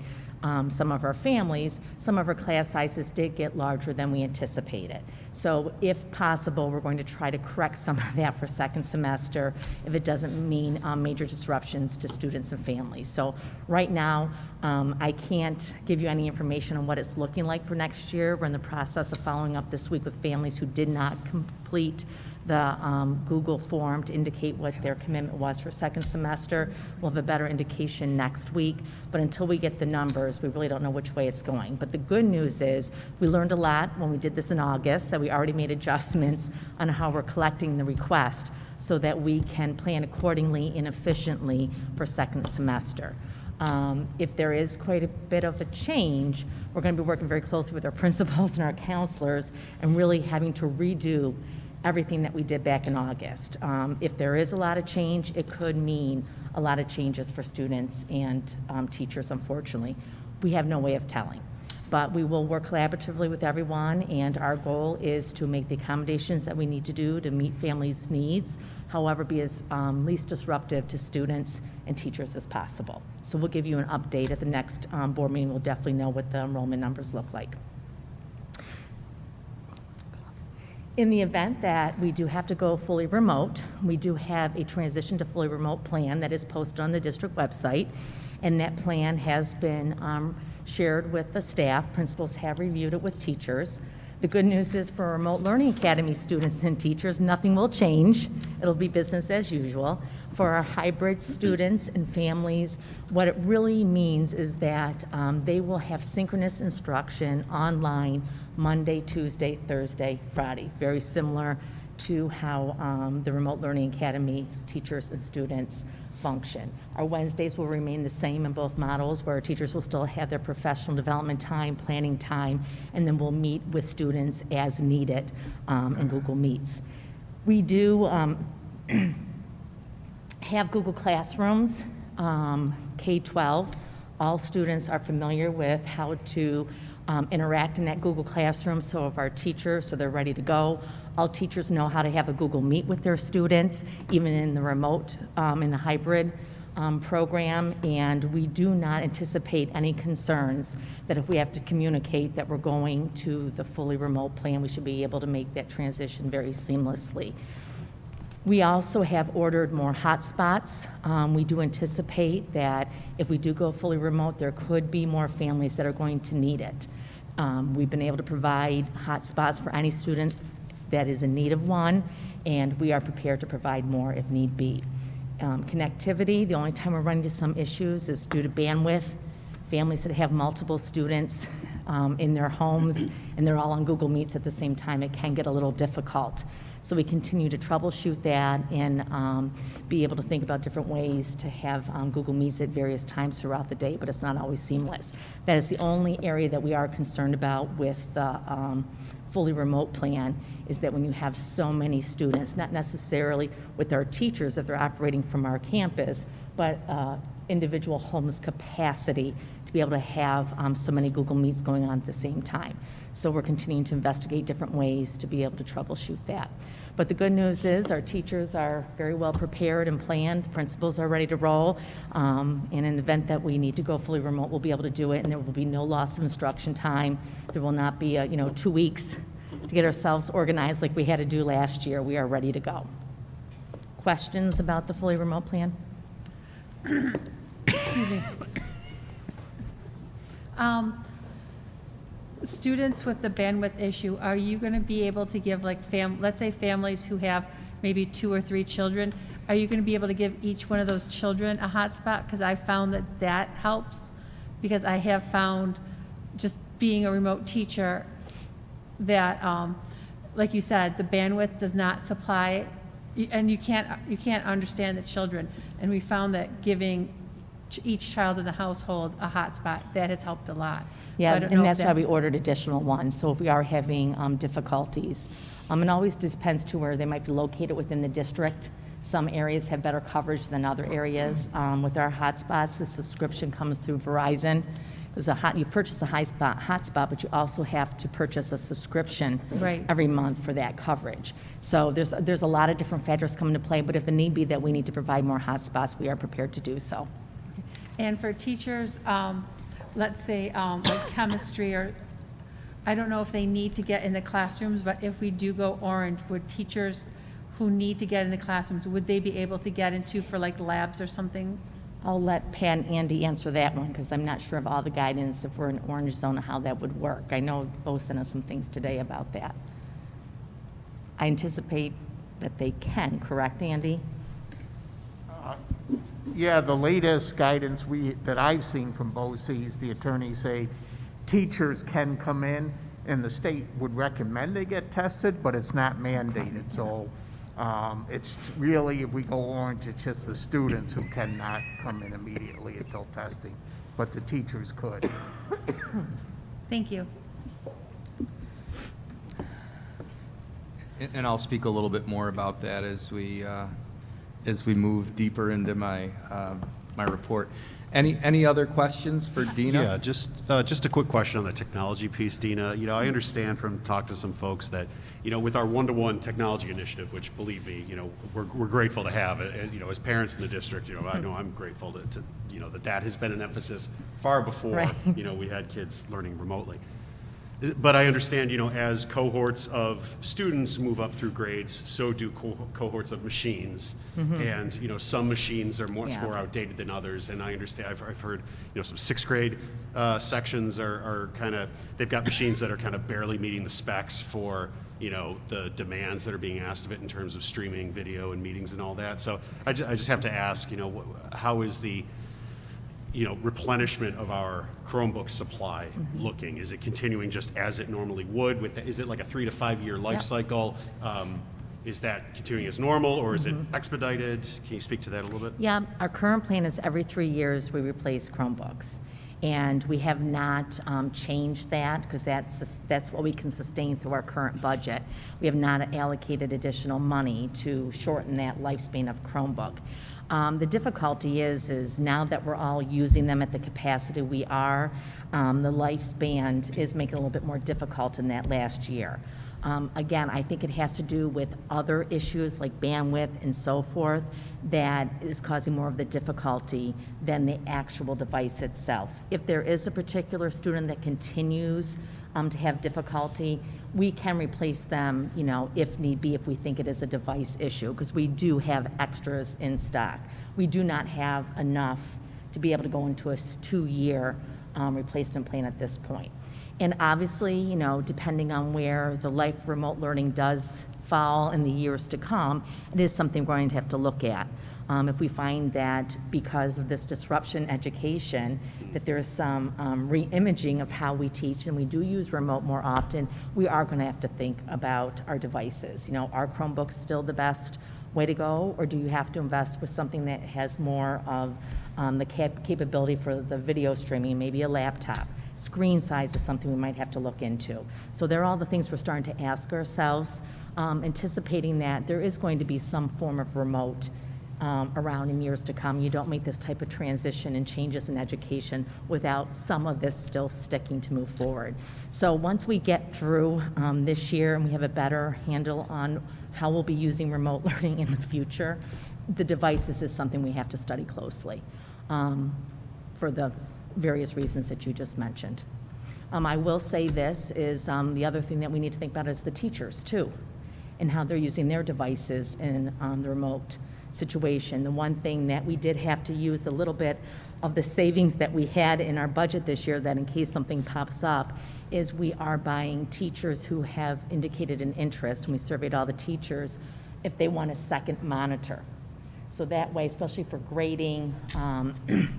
some of our families, some of our class sizes did get larger than we anticipated. So if possible, we're going to try to correct some of that for second semester if it doesn't mean major disruptions to students and families. So right now, I can't give you any information on what it's looking like for next year. We're in the process of following up this week with families who did not complete the Google form to indicate what their commitment was for second semester. We'll have a better indication next week, but until we get the numbers, we really don't know which way it's going. But the good news is we learned a lot when we did this in August, that we already made adjustments on how we're collecting the request so that we can plan accordingly and efficiently for second semester. If there is quite a bit of a change, we're going to be working very closely with our principals and our counselors and really having to redo everything that we did back in August. If there is a lot of change, it could mean a lot of changes for students and teachers, unfortunately. We have no way of telling. But we will work collaboratively with everyone, and our goal is to make the accommodations that we need to do to meet families' needs, however, be as least disruptive to students and teachers as possible. So we'll give you an update at the next board meeting. We'll definitely know what the enrollment numbers look like. In the event that we do have to go fully remote, we do have a transition to fully remote plan that is posted on the district website, and that plan has been shared with the staff. Principals have reviewed it with teachers. The good news is for Remote Learning Academy students and teachers, nothing will change. It'll be business as usual. For our hybrid students and families, what it really means is that they will have synchronous instruction online Monday, Tuesday, Thursday, Friday, very similar to how the Remote Learning Academy teachers and students function. Our Wednesdays will remain the same in both models, where our teachers will still have their professional development time, planning time, and then we'll meet with students as needed in Google Meets. We do have Google Classrooms, K-12. All students are familiar with how to interact in that Google Classroom, so if our teachers, so they're ready to go. All teachers know how to have a Google Meet with their students, even in the remote, in the hybrid program, and we do not anticipate any concerns that if we have to communicate that we're going to the fully remote plan, we should be able to make that transition very seamlessly. We also have ordered more hotspots. We do anticipate that if we do go fully remote, there could be more families that are going to need it. We've been able to provide hotspots for any student that is in need of one, and we are prepared to provide more if need be. Connectivity, the only time we're running into some issues is due to bandwidth. Families that have multiple students in their homes and they're all on Google Meets at the same time, it can get a little difficult. So we continue to troubleshoot that and be able to think about different ways to have Google Meets at various times throughout the day, but it's not always seamless. That is the only area that we are concerned about with the fully remote plan, is that when you have so many students, not necessarily with our teachers if they're operating from our campus, but individual homes capacity to be able to have so many Google Meets going on at the same time. So we're continuing to investigate different ways to be able to troubleshoot that. But the good news is our teachers are very well prepared and planned. The principals are ready to roll. And in the event that we need to go fully remote, we'll be able to do it, and there will be no loss of instruction time. There will not be 2 weeks to get ourselves organized like we had to do last year. We are ready to go. Questions about the fully remote plan? Excuse me. Students with the bandwidth issue, are you going to be able to give, like, let's say families who have maybe 2 or 3 children, are you going to be able to give each one of those children a hotspot? Because I found that helps, because I have found, just being a remote teacher, that, like you said, the bandwidth does not supply, and you can't understand the children. And we found that giving each child in the household a hotspot, that has helped a lot. Yeah, So and that's why we ordered additional ones. So if we are having difficulties, it always depends to where they might be located within the district. Some areas have better coverage than other areas. With our hotspots, the subscription comes through Verizon. You purchase a hotspot, but you also have to purchase a subscription every month for that coverage. So there's a lot of different factors come into play, but if the need be that we need to provide more hotspots, we are prepared to do so. And for teachers, let's say like chemistry, or I don't know if they need to get in the classrooms, but if we do go orange, would teachers who need to get in the classrooms, would they be able to get into for like labs or something? I'll let Pat and Andy answer that one, because I'm not sure of all the guidance if we're in orange zone, how that would work. I know both sent us some things today about that. I anticipate that they can, correct, Andy? Yeah, the latest guidance that I've seen from BOCES, the attorneys say teachers can come in, and the state would recommend they get tested, but it's not mandated. So it's really, if we go orange, it's just the students who cannot come in immediately until testing, but the teachers could. Thank you. And I'll speak a little bit more about that as we move deeper into my my report. Any other questions for Dina? Yeah, just a quick question on the technology piece, Dina. I understand from talking to some folks that, with our one-to-one technology initiative, which, believe me, we're grateful to have it. As parents in the district, I know I'm grateful to that has been an emphasis far before, Right. We had kids learning remotely. But I understand, as cohorts of students move up through grades, so do cohorts of machines. And, some machines are much more outdated than others. And I understand, I've heard, some sixth grade sections are kind of, they've got machines that are kind of barely meeting the specs for, the demands that are being asked of it in terms of streaming video and meetings and all that. So I just have to ask, how is the replenishment of our Chromebook supply looking? Is it continuing just as it normally would? Is it like a 3 to 5 year life cycle? Is that continuing as normal, or is it expedited? Can you speak to that a little bit? Yeah, our current plan is every 3 years we replace Chromebooks. And we have not changed that because that's what we can sustain through our current budget. We have not allocated additional money to shorten that lifespan of Chromebook. The difficulty is now that we're all using them at the capacity we are, the lifespan is making it a little bit more difficult in that last year. Again, I think it has to do with other issues like bandwidth and so forth that is causing more of the difficulty than the actual device itself. If there is a particular student that continues to have difficulty, we can replace them, if need be, if we think it is a device issue, because we do have extras in stock. We do not have enough to be able to go into a 2-year replacement plan at this point. And obviously, depending on where the life remote learning does fall in the years to come, it is something we're going to have to look at. If we find that because of this disruption in education, that there's some re-imaging of how we teach and we do use remote more often, we are going to have to think about our devices. Are Chromebooks still the best way to go, or do you have to invest with something that has more of the capability for the video streaming, maybe a laptop? Screen size is something we might have to look into. So they're all the things we're starting to ask ourselves, anticipating that there is going to be some form of remote around in years to come. You don't make this type of transition and changes in education without some of this still sticking to move forward. So once we get through this year and we have a better handle on how we'll be using remote learning in the future, the devices is something we have to study closely for the various reasons that you just mentioned. I will say this is the other thing that we need to think about is the teachers too, and how they're using their devices in the remote situation. The one thing that we did have to use a little bit of the savings that we had in our budget this year, that in case something pops up, is we are buying teachers who have indicated an interest, and we surveyed all the teachers, if they want a second monitor. So that way, especially for grading,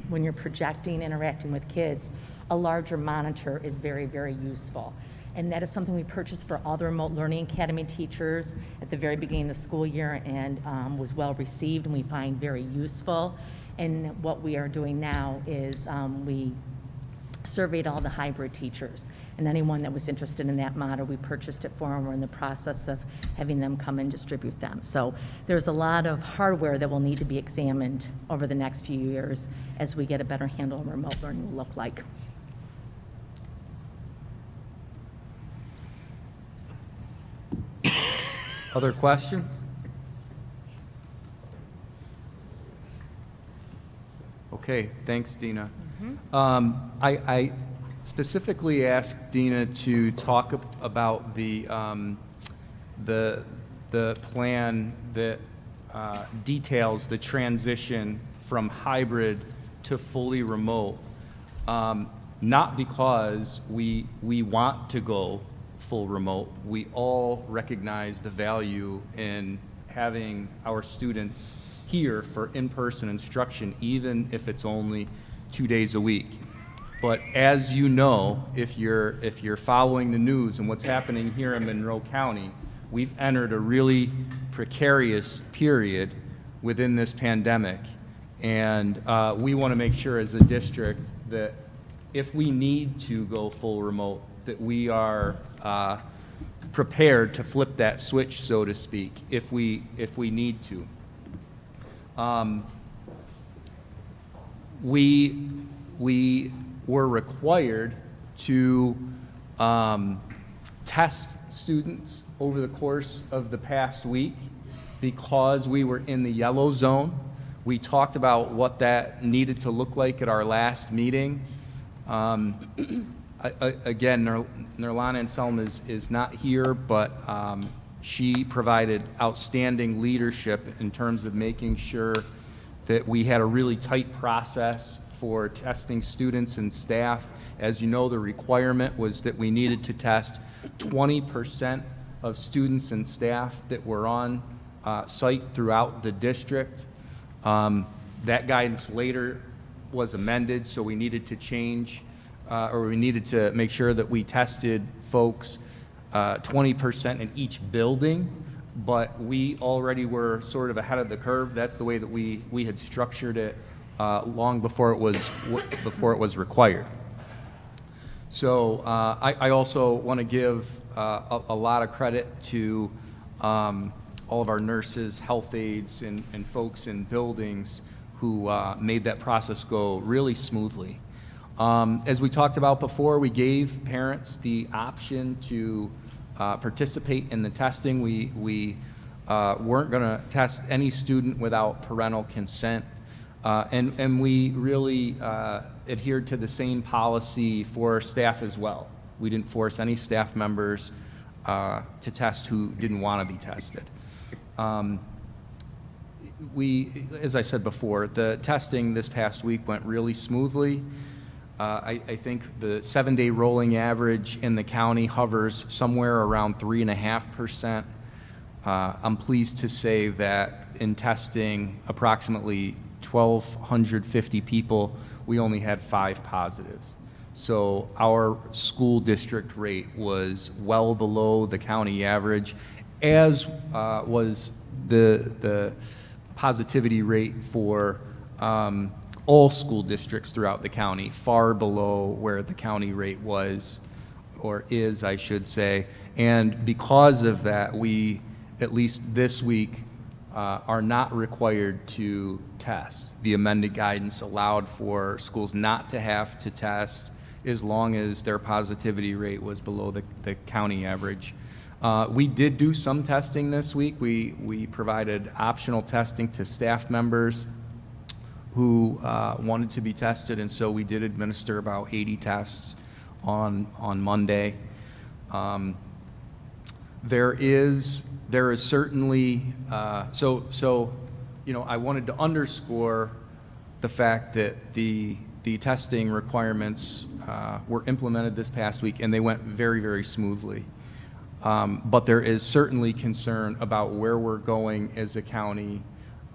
when you're projecting, interacting with kids, a larger monitor is very, very useful. And that is something we purchased for all the Remote Learning Academy teachers at the very beginning of the school year, and was well received and we find very useful. And what we are doing now is we surveyed all the hybrid teachers, and anyone that was interested in that model, we purchased it for them. We're in the process of having them come and distribute them. So there's a lot of hardware that will need to be examined over the next few years as we get a better handle on what remote learning will look like. Other questions? Okay, thanks, Dina. I specifically asked Dina to talk about the plan that details the transition from hybrid to fully remote, not because we want to go full remote. We all recognize the value in having our students here for in-person instruction, even if it's only 2 days a week. But as you know, if you're following the news and what's happening here in Monroe County, we've entered a really precarious period within this pandemic. And we want to make sure as a district that if we need to go full remote, that we are prepared to flip that switch, so to speak, if we need to. We were required to test students over the course of the past week because we were in the yellow zone. We talked about what that needed to look like at our last meeting. Again, Nirlana Anselm is not here, but she provided outstanding leadership in terms of making sure that we had a really tight process for testing students and staff. As you know, the requirement was that we needed to test 20% of students and staff that were on site throughout the district. That guidance later was amended, so we needed to change, or we needed to make sure that we tested folks 20% in each building, but we already were sort of ahead of the curve. That's the way that we had structured it long before it was required. So I also want to give a lot of credit to all of our nurses, health aides, and folks in buildings who made that process go really smoothly. As we talked about before, we gave parents the option to participate in the testing. We weren't going to test any student without parental consent. And we really adhered to the same policy for staff as well. We didn't force any staff members to test who didn't want to be tested. As I said before, the testing this past week went really smoothly. I think the 7-day rolling average in the county hovers somewhere around 3.5%. I'm pleased to say that in testing approximately 1,250 people, we only had 5 positives. So our school district rate was well below the county average, as was the positivity rate for all school districts throughout the county, far below where the county rate was, or is, I should say. And because of that, we, at least this week, are not required to test. The amended guidance allowed for schools not to have to test as long as their positivity rate was below the county average. We did do some testing this week. We provided optional testing to staff members who wanted to be tested, and so we did administer about 80 tests on Monday. There is certainly, you know, I wanted to underscore the fact that the testing requirements were implemented this past week, and they went very, very smoothly. But there is certainly concern about where we're going as a county.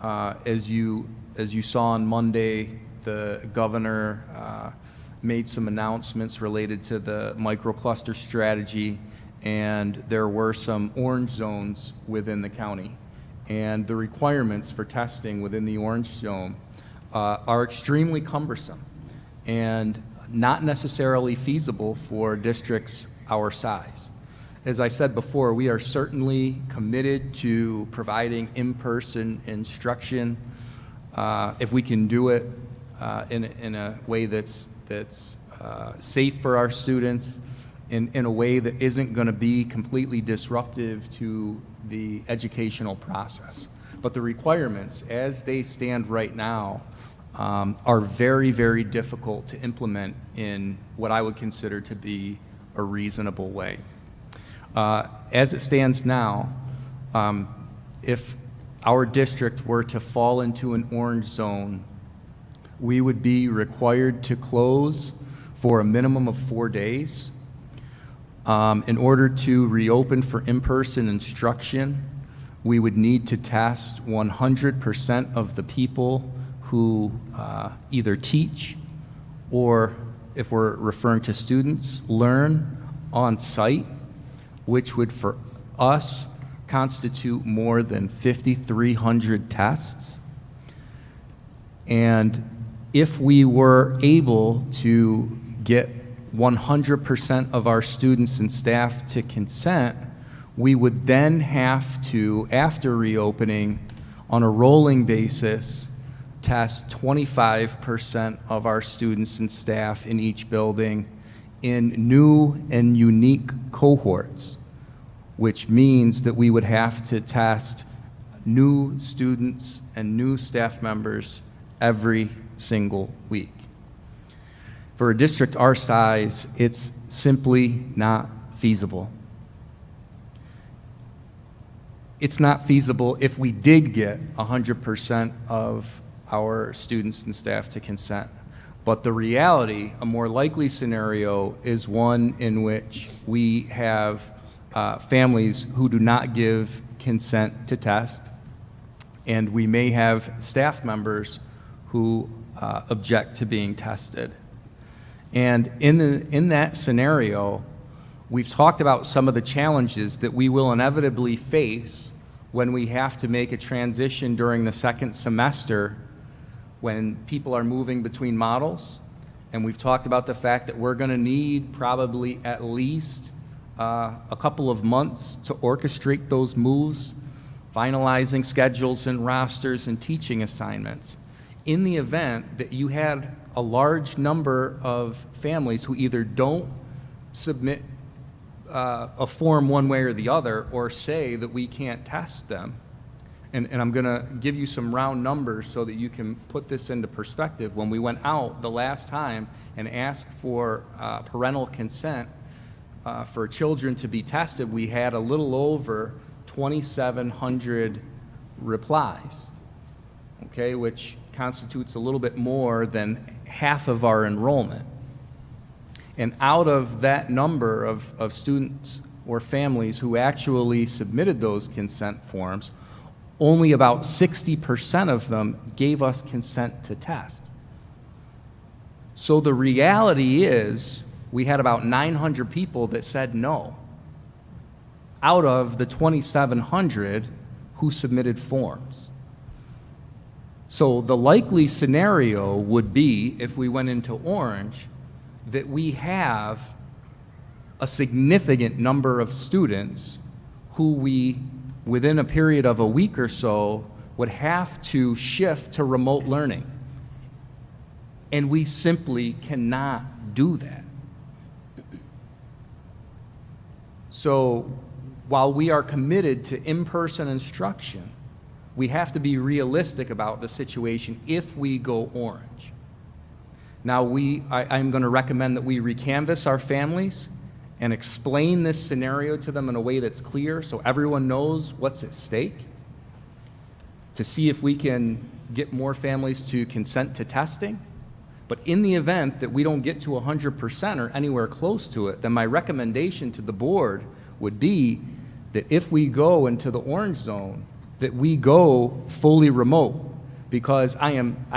As you saw on Monday, the governor made some announcements related to the microcluster strategy, and there were some orange zones within the county. And the requirements for testing within the orange zone are extremely cumbersome and not necessarily feasible for districts our size. As I said before, we are certainly committed to providing in-person instruction if we can do it in a way that's safe for our students, in a way that isn't going to be completely disruptive to the educational process. But the requirements, as they stand right now, are very, very difficult to implement in what I would consider to be a reasonable way. As it stands now, if our district were to fall into an orange zone, we would be required to close for a minimum of 4 days. In order to reopen for in-person instruction, we would need to test 100% of the people who either teach or, if we're referring to students, learn on site, which would for us constitute more than 5,300 tests. And if we were able to get 100% of our students and staff to consent, we would then have to, after reopening, on a rolling basis, test 25% of our students and staff in each building in new and unique cohorts, which means that we would have to test new students and new staff members every single week. For a district our size, it's simply not feasible. It's not feasible if we did get 100% of our students and staff to consent. But the reality, a more likely scenario, is one in which we have families who do not give consent to test, and we may have staff members who object to being tested. And in that scenario, we've talked about some of the challenges that we will inevitably face when we have to make a transition during the second semester when people are moving between models. And we've talked about the fact that we're going to need probably at least a couple of months to orchestrate those moves, finalizing schedules and rosters and teaching assignments. In the event that you had a large number of families who either don't submit a form one way or the other, or say that we can't test them, and I'm going to give you some round numbers so that you can put this into perspective. When we went out the last time and asked for parental consent for children to be tested, we had a little over 2,700 replies, okay, which constitutes a little bit more than half of our enrollment. And out of that number of students or families who actually submitted those consent forms, only about 60% of them gave us consent to test. So the reality is we had about 900 people that said no out of the 2,700 who submitted forms. So the likely scenario would be, if we went into orange, that we have a significant number of students who we, within a period of a week or so, would have to shift to remote learning. And we simply cannot do that. So while we are committed to in-person instruction, we have to be realistic about the situation if we go orange. Now, I'm going to recommend that we recanvass our families and explain this scenario to them in a way that's clear so everyone knows what's at stake, to see if we can get more families to consent to testing. But in the event that we don't get to 100% or anywhere close to it, then my recommendation to the board would be that if we go into the orange zone, that we go fully remote, because I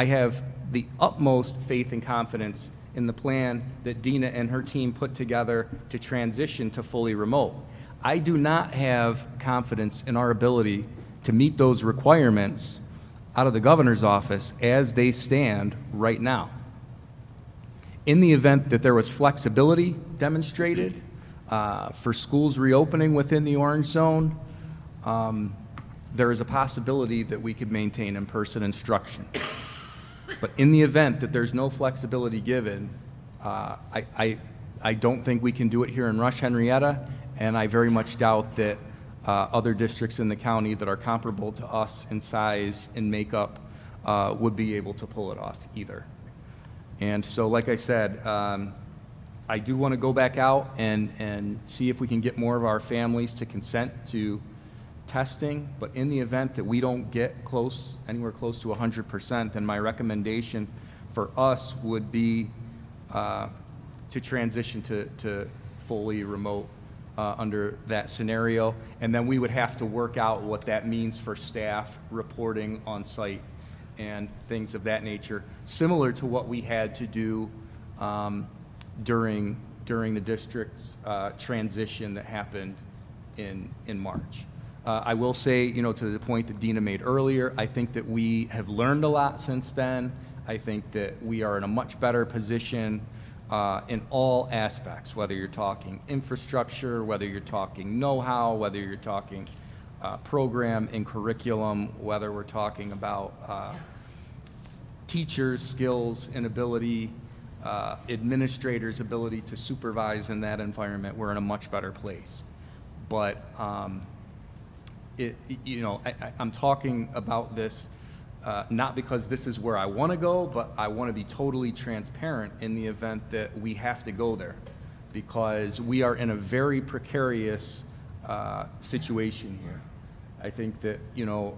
have the utmost faith and confidence in the plan that Dina and her team put together to transition to fully remote. I do not have confidence in our ability to meet those requirements out of the governor's office as they stand right now. In the event that there was flexibility demonstrated for schools reopening within the orange zone, there is a possibility that we could maintain in-person instruction. But in the event that there's no flexibility given, I don't think we can do it here in Rush-Henrietta, and I very much doubt that other districts in the county that are comparable to us in size and makeup would be able to pull it off either. And so, like I said, I do want to go back out and see if we can get more of our families to consent to testing, but in the event that we don't get anywhere close to 100%, then my recommendation for us would be to transition to fully remote under that scenario, and then we would have to work out what that means for staff reporting on site and things of that nature, similar to what we had to do during the district's transition that happened in March. I will say, to the point that Dina made earlier, I think that we have learned a lot since then. I think that we are in a much better position in all aspects, whether you're talking infrastructure, whether you're talking know-how, whether you're talking program and curriculum, whether we're talking about teachers' skills and ability, administrators' ability to supervise in that environment. We're in a much better place. But I'm talking about this not because this is where I want to go, but I want to be totally transparent in the event that we have to go there, because we are in a very precarious situation here. I think that, you know,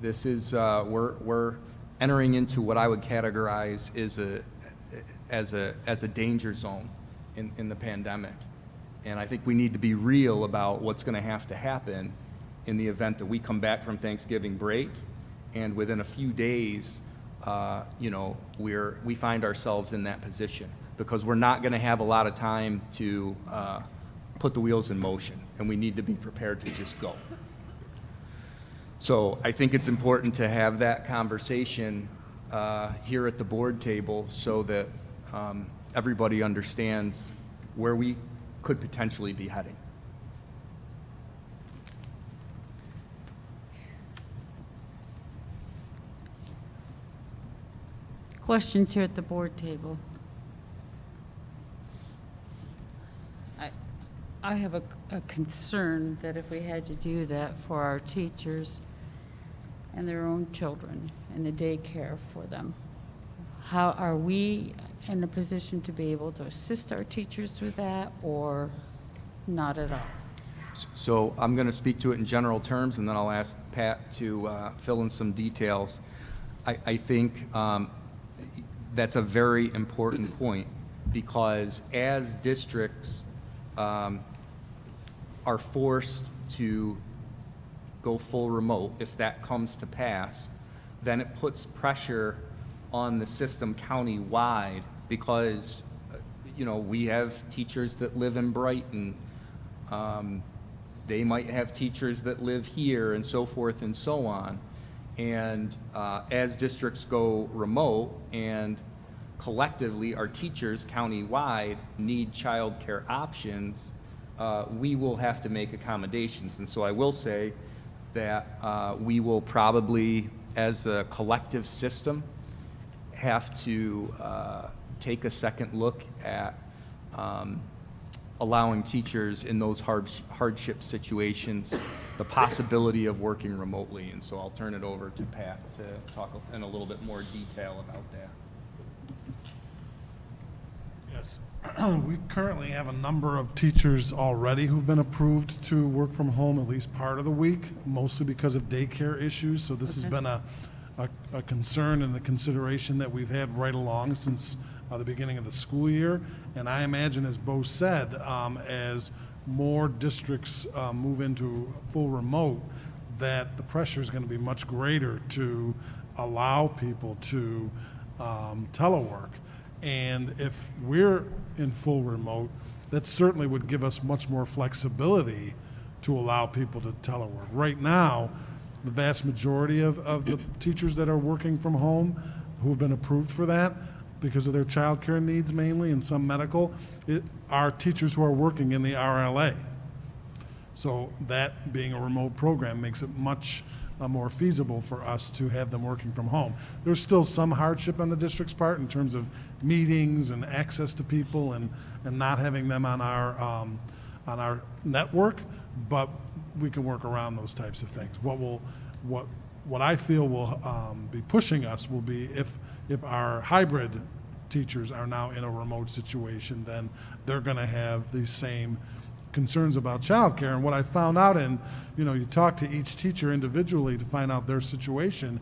this is, we're entering into what I would categorize as a danger zone in the pandemic. And I think we need to be real about what's going to have to happen in the event that we come back from Thanksgiving break and within a few days, you know, we find ourselves in that position, because we're not going to have a lot of time to put the wheels in motion, and we need to be prepared to just go. So I think it's important to have that conversation here at the board table so that everybody understands where we could potentially be heading. Questions here at the board table? I have a concern that if we had to do that for our teachers and their own children and the daycare for them, how are we in a position to be able to assist our teachers with that, or not at all? So I'm going to speak to it in general terms, and then I'll ask Pat to fill in some details. I think that's a very important point, because as districts are forced to go full remote, if that comes to pass, then it puts pressure on the system county-wide, because, you know, we have teachers that live in Brighton. They might have teachers that live here, and so forth and so on. And as districts go remote, and collectively our teachers county-wide need childcare options, we will have to make accommodations. And so I will say that we will probably, as a collective system, have to take a second look at allowing teachers in those hardship situations the possibility of working remotely. And so I'll turn it over to Pat to talk in a little bit more detail about that. Yes. We currently have a number of teachers already who've been approved to work from home at least part of the week, mostly because of daycare issues. So this has been a concern and a consideration that we've had right along since the beginning of the school year. And I imagine, as Bo said, as more districts move into full remote, that the pressure is going to be much greater to allow people to telework. And if we're in full remote, that certainly would give us much more flexibility to allow people to telework. Right now, the vast majority of the teachers that are working from home who've been approved for that, because of their childcare needs mainly and some medical, are teachers who are working in the RLA. So that being a remote program makes it much more feasible for us to have them working from home. There's still some hardship on the district's part in terms of meetings and access to people and not having them on our network, but we can work around those types of things. What I feel will be pushing us will be if our hybrid teachers are now in a remote situation, then they're going to have these same concerns about childcare. And what I found out you talk to each teacher individually to find out their situation,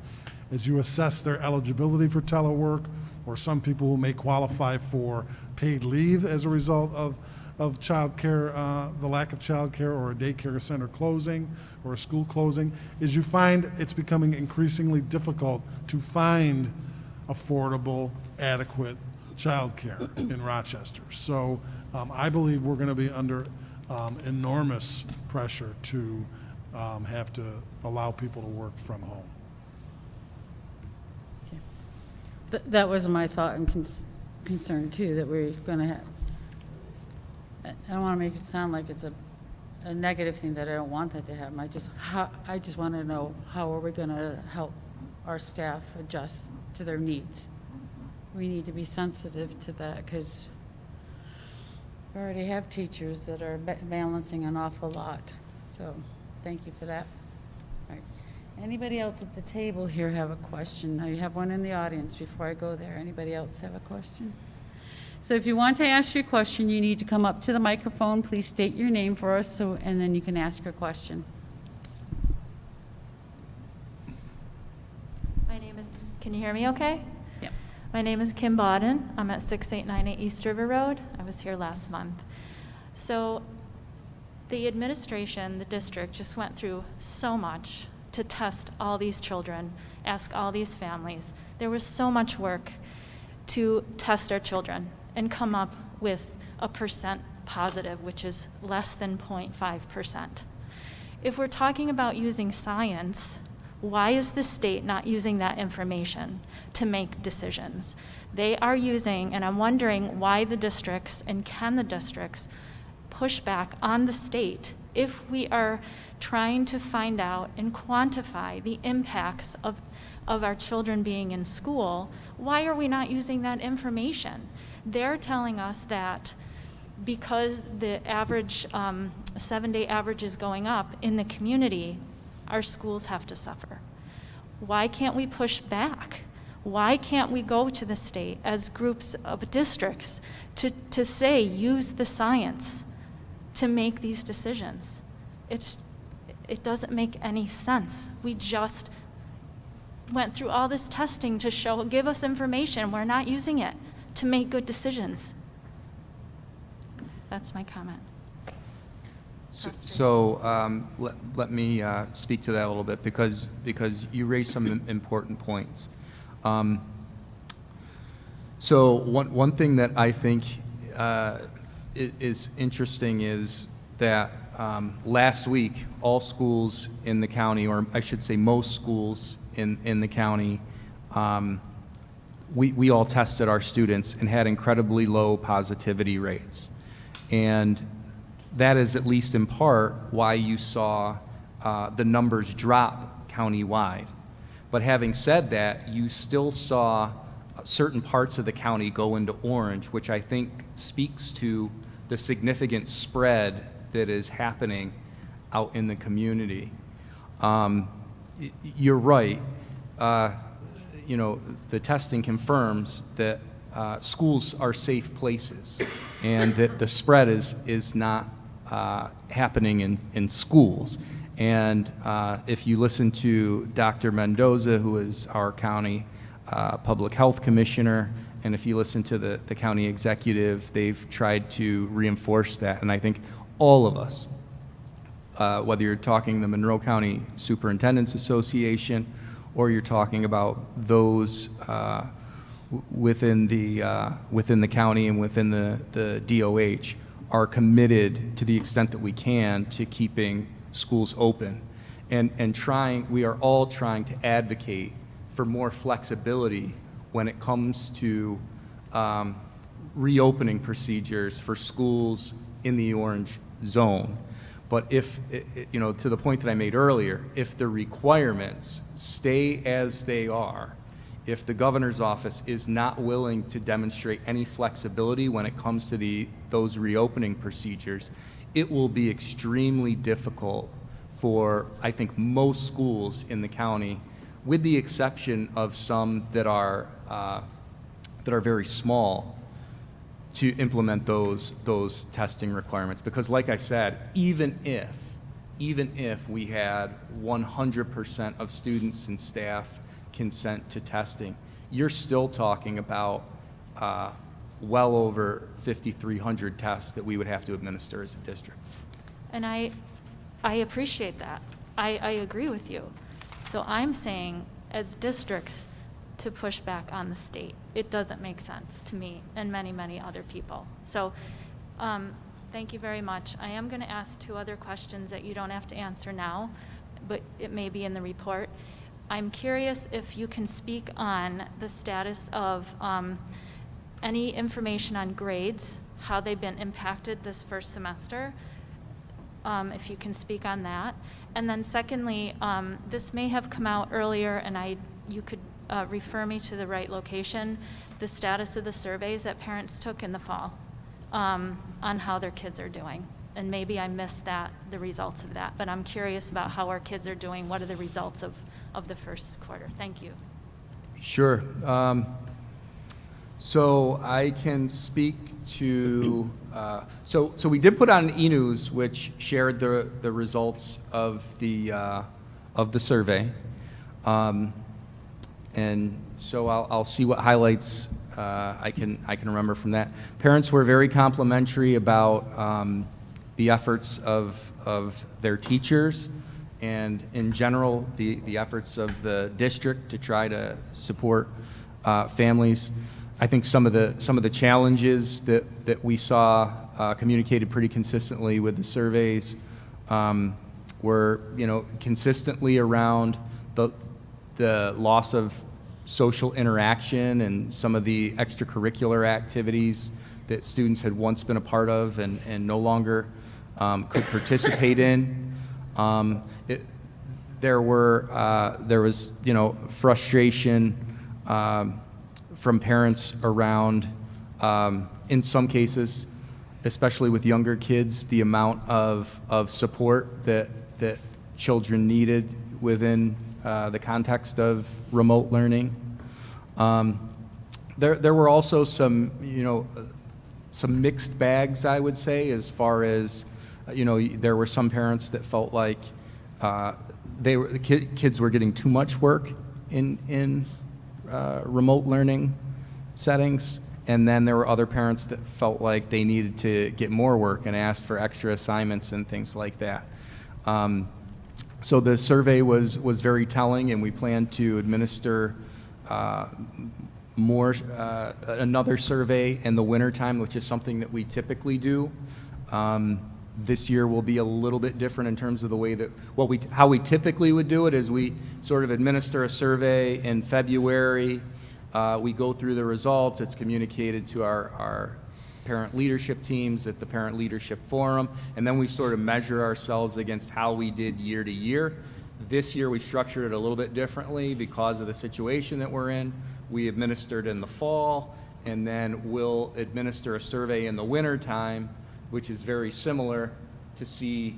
as you assess their eligibility for telework, or some people who may qualify for paid leave as a result of childcare, the lack of childcare, or a daycare center closing, or a school closing, is you find it's becoming increasingly difficult to find affordable, adequate childcare in Rochester. So I believe we're going to be under enormous pressure to have to allow people to work from home. That was my thought and concern too, that we're going to have. I don't want to make it sound like it's a negative thing, that I don't want that to happen. I just want to know, how are we going to help our staff adjust to their needs? We need to be sensitive to that, because we already have teachers that are balancing an awful lot. So thank you for that. All right. Anybody else at the table here have a question? I have one in the audience before I go there. Anybody else have a question? So if you want to ask your question, you need to come up to the microphone. Please state your name for us, and then you can ask your question. My name is, can you hear me okay? Yep. My name is Kim Bodden. I'm at 6898 East River Road. I was here last month. So the administration, the district, just went through so much to test all these children, ask all these families. There was so much work to test our children and come up with a percent positive, which is less than 0.5%. If we're talking about using science, why is the state not using that information to make decisions? They are using, and I'm wondering why the districts, and can the districts push back on the state if we are trying to find out and quantify the impacts of our children being in school. Why are we not using that information? They're telling us that because the average 7-day average is going up in the community, our schools have to suffer. Why can't we push back? Why can't we go to the state as groups of districts to say, use the science to make these decisions? It doesn't make any sense. We just went through all this testing to give us information. We're not using it to make good decisions. That's my comment. So let me speak to that a little bit because you raised some important points. So one thing that I think is interesting is that last week all schools in the county, or I should say most schools in the county, we all tested our students and had incredibly low positivity rates. And that is at least in part why you saw the numbers drop countywide. But having said that, you still saw certain parts of the county go into orange, which I think speaks to the significant spread that is happening out in the community. You're right. You know, the testing confirms that schools are safe places and that the spread is not happening in schools. And if you listen to Dr. Mendoza, who is our county public health commissioner, and if you listen to the county executive, they've tried to reinforce that. And I think all of us, whether you're talking the Monroe County Superintendents Association or you're talking about those within the county and within the DOH, are committed to the extent that we can to keeping schools open and we are all trying to advocate for more flexibility when it comes to reopening procedures for schools in the orange zone. But if, you know, to the point that I made earlier, if the requirements stay as they are, if the governor's office is not willing to demonstrate any flexibility when it comes to those reopening procedures, it will be extremely difficult for, I think, most schools in the county, with the exception of some that are very small, to implement those testing requirements. Because like I said, even if we had 100% of students and staff consent to testing, you're still talking about well over 5,300 tests that we would have to administer as a district. And I appreciate that. I agree with you. So I'm saying, as districts, to push back on the state. It doesn't make sense to me and many, many other people. So thank you very much. I am going to ask 2 other questions that you don't have to answer now, but it may be in the report. I'm curious if you can speak on the status of any information on grades, how they've been impacted this first semester, if you can speak on that. And then secondly, this may have come out earlier, and you could refer me to the right location, the status of the surveys that parents took in the fall on how their kids are doing. And maybe I missed the results of that, but I'm curious about how our kids are doing. What are the results of of the first quarter. Thank you. Sure. So I can speak to, so we did put on e-news, which shared the results of the survey. And so I'll see what highlights I can remember from that. Parents were very complimentary about the efforts of their teachers, and in general, the efforts of the district to try to support families. I think some of the challenges that we saw communicated pretty consistently with the surveys were, consistently around the loss of social interaction and some of the extracurricular activities that students had once been a part of and no longer could participate in. There was frustration from parents around, in some cases, especially with younger kids, the amount of support that children needed within the context of remote learning. There were also some mixed bags, I would say, as far as, there were some parents that felt like the kids were getting too much work in remote learning settings, and then there were other parents that felt like they needed to get more work and asked for extra assignments and things like that. So the survey was very telling, and we plan to administer another survey in the wintertime, which is something that we typically do. This year will be a little bit different in terms of the way that, how we typically would do it is we sort of administer a survey in February. We go through the results. It's communicated to our parent leadership teams at the Parent Leadership Forum, and then we sort of measure ourselves against how we did year to year. This year we structured it a little bit differently because of the situation that we're in. We administered in the fall, and then we'll administer a survey in the winter time, which is very similar, to see,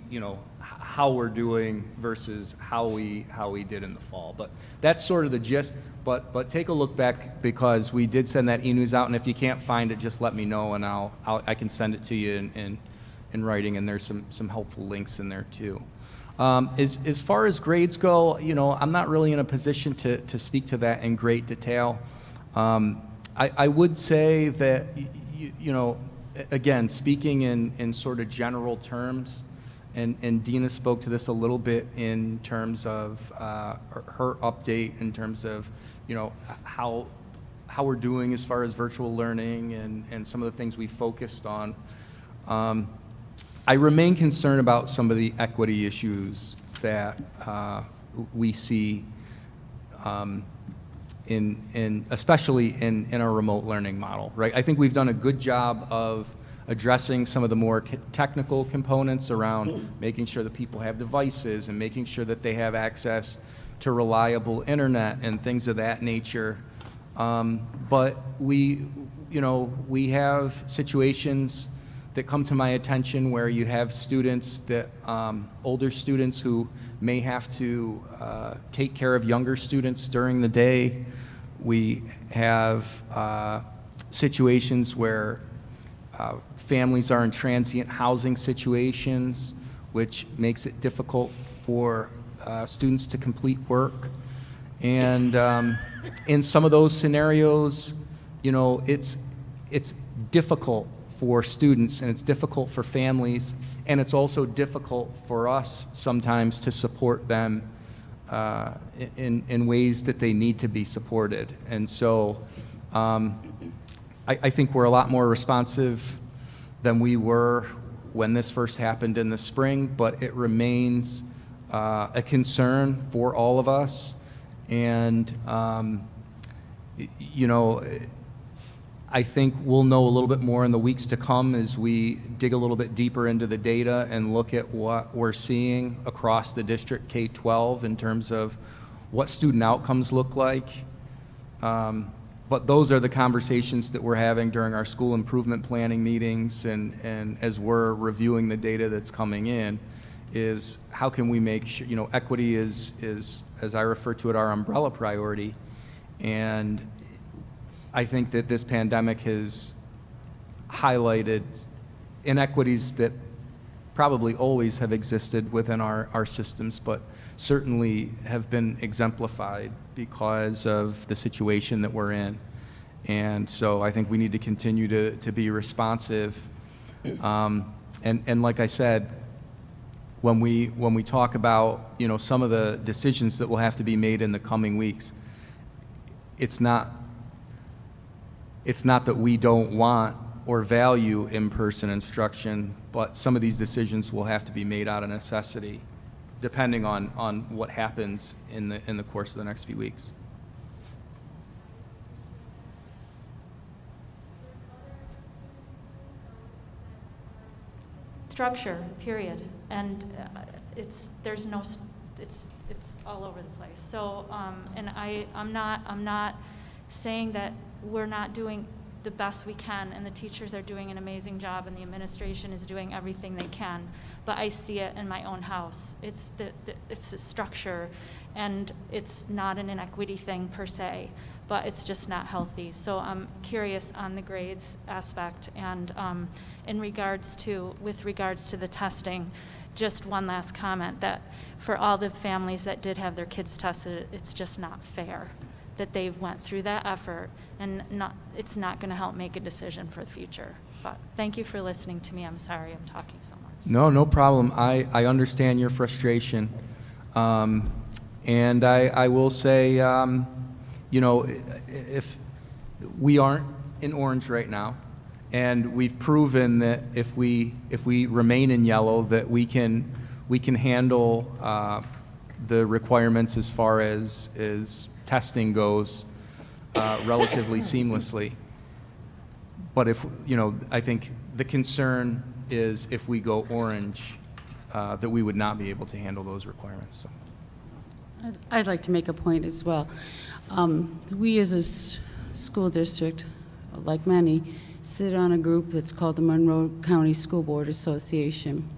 how we're doing versus how we did in the fall. But that's sort of the gist. But take a look back, because we did send that e-news out, and if you can't find it, just let me know, and I can send it to you in writing, and there's some helpful links in there too. As far as grades go, I'm not really in a position to speak to that in great detail. I would say that, again, speaking in sort of general terms, and Dina spoke to this a little bit in terms of her update in terms of, how we're doing as far as virtual learning and some of the things we focused on. I remain concerned about some of the equity issues that we see especially in our remote learning model, right? I think we've done a good job of addressing some of the more technical components around making sure that people have devices and making sure that they have access to reliable internet and things of that nature. But we have situations that come to my attention where you have students that, older students who may have to take care of younger students during the day. We have situations where families are in transient housing situations, which makes it difficult for students to complete work. And in some of those scenarios, it's difficult for students, and it's difficult for families, and it's also difficult for us sometimes to support them in ways that they need to be supported. And so I think we're a lot more responsive than we were when this first happened in the spring, but it remains a concern for all of us. And, I think we'll know a little bit more in the weeks to come as we dig a little bit deeper into the data and look at what we're seeing across the district K-12 in terms of what student outcomes look like. But those are the conversations that we're having during our school improvement planning meetings and as we're reviewing the data that's coming in. is how can we make sure, equity is, as I refer to it, our umbrella priority. And I think that this pandemic has highlighted inequities that probably always have existed within our systems, but certainly have been exemplified because of the situation that we're in. And so I think we need to continue to be responsive. And like I said, when we talk about, some of the decisions that will have to be made in the coming weeks, it's not that we don't want or value in-person instruction, but some of these decisions will have to be made out of necessity, depending on what happens in the course of the next few weeks. Structure, period. And it's all over the place. So, and I'm not saying that we're not doing the best we can, and the teachers are doing an amazing job, and the administration is doing everything they can. But I see it in my own house. It's the structure, and it's not an inequity thing per se, but it's just not healthy. So I'm curious on the grades aspect, and with regards to the testing, just one last comment that for all the families that did have their kids tested, it's just not fair that they've went through that effort, and it's not going to help make a decision for the future. But thank you for listening to me. I'm sorry I'm talking so much. No problem. I understand your frustration. And I will say, if we aren't in orange right now, and we've proven that if we remain in yellow, that we can handle the requirements as far as testing goes relatively seamlessly. But I think the concern is if we go orange, that we would not be able to handle those requirements. So. I'd like to make a point as well. We as a school district, like many, sit on a group that's called the Monroe County School Board Association.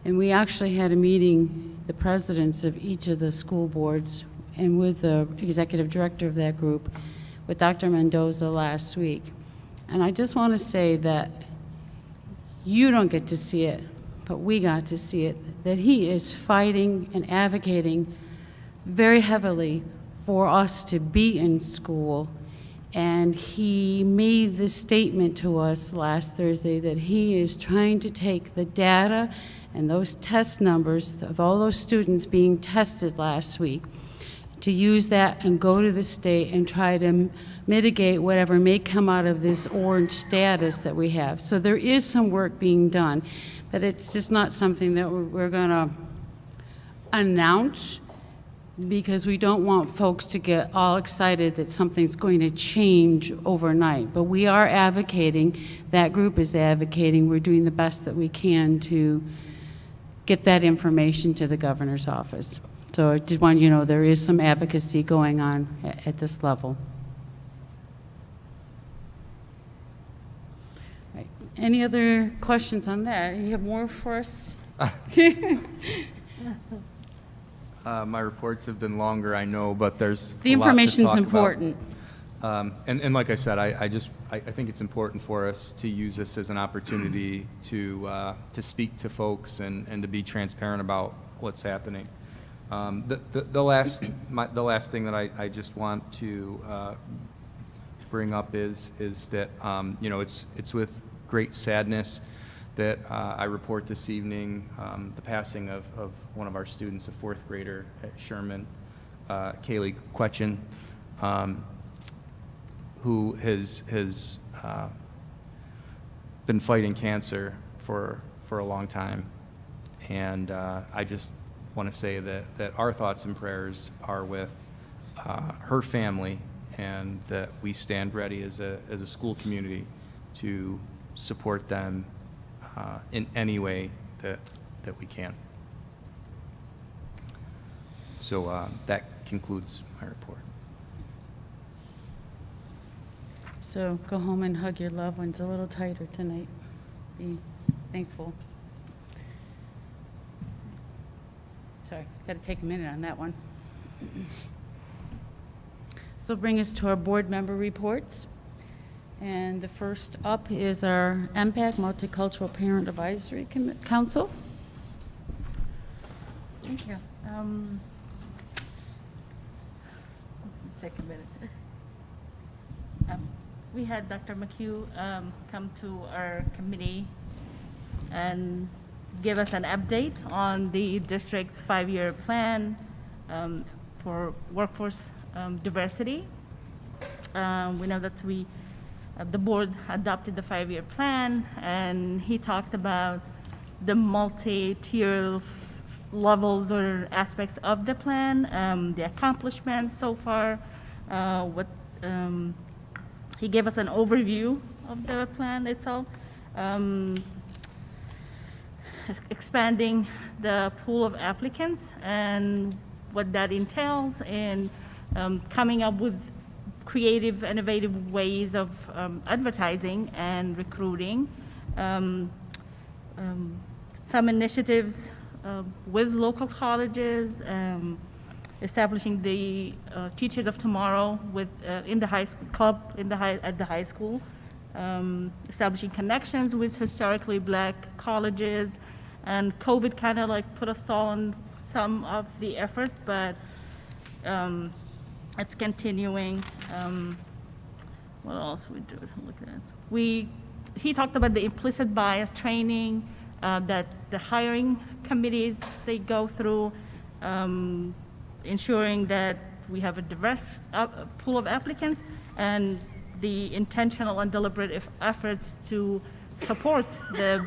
And we actually had a meeting, the presidents of each of the school boards, and with the executive director of that group, with Dr. Mendoza last week. And I just want to say that you don't get to see it, but we got to see it, that he is fighting and advocating very heavily for us to be in school. And he made this statement to us last Thursday that he is trying to take the data and those test numbers of all those students being tested last week, to use that and go to the state and try to mitigate whatever may come out of this orange status that we have. So there is some work being done, but it's just not something that we're going to announce, because we don't want folks to get all excited that something's going to change overnight. But we are advocating, that group is advocating, we're doing the best that we can to get that information to the governor's office. So I just want you to know there is some advocacy going on at this level. Right. Any other questions on that? You have more for us? My reports have been longer, I know, but there's the a lot to information's talk important. about. And like I said, I think it's important for us to use this as an opportunity to speak to folks and to be transparent about what's happening. The last thing that I just want to bring up is that it's with great sadness that I report this evening the passing of one of our students, a fourth grader at Sherman, Kaylee Quetchen, who has been fighting cancer for a long time. And I just want to say that our thoughts and prayers are with her family, and that we stand ready as a school community to support them in any way that we can. So that concludes my report. So go home and hug your loved ones a little tighter tonight. Be thankful. sorry, got to take a minute on that one. So bring us to our board member reports. And the first up is our MPAC, Multicultural Parent Advisory Council. Thank you. Take a minute. We had Dr. McHugh come to our committee and give us an update on the district's 5-year plan for workforce diversity. We know that the board adopted the 5-year plan, and he talked about the multi-tier levels or aspects of the plan, the accomplishments so far, he gave us an overview of the plan itself, expanding the pool of applicants and what that entails, and coming up with creative, innovative ways of advertising and recruiting. Some initiatives with local colleges, establishing the Teachers of Tomorrow in the high school club at the high school, establishing connections with historically Black colleges, and COVID kind of like put a stall on some of the effort, but it's continuing. What else we do? Look at that. He talked about the implicit bias training that the hiring committees they go through, ensuring that we have a diverse pool of applicants, and the intentional and deliberate efforts to support the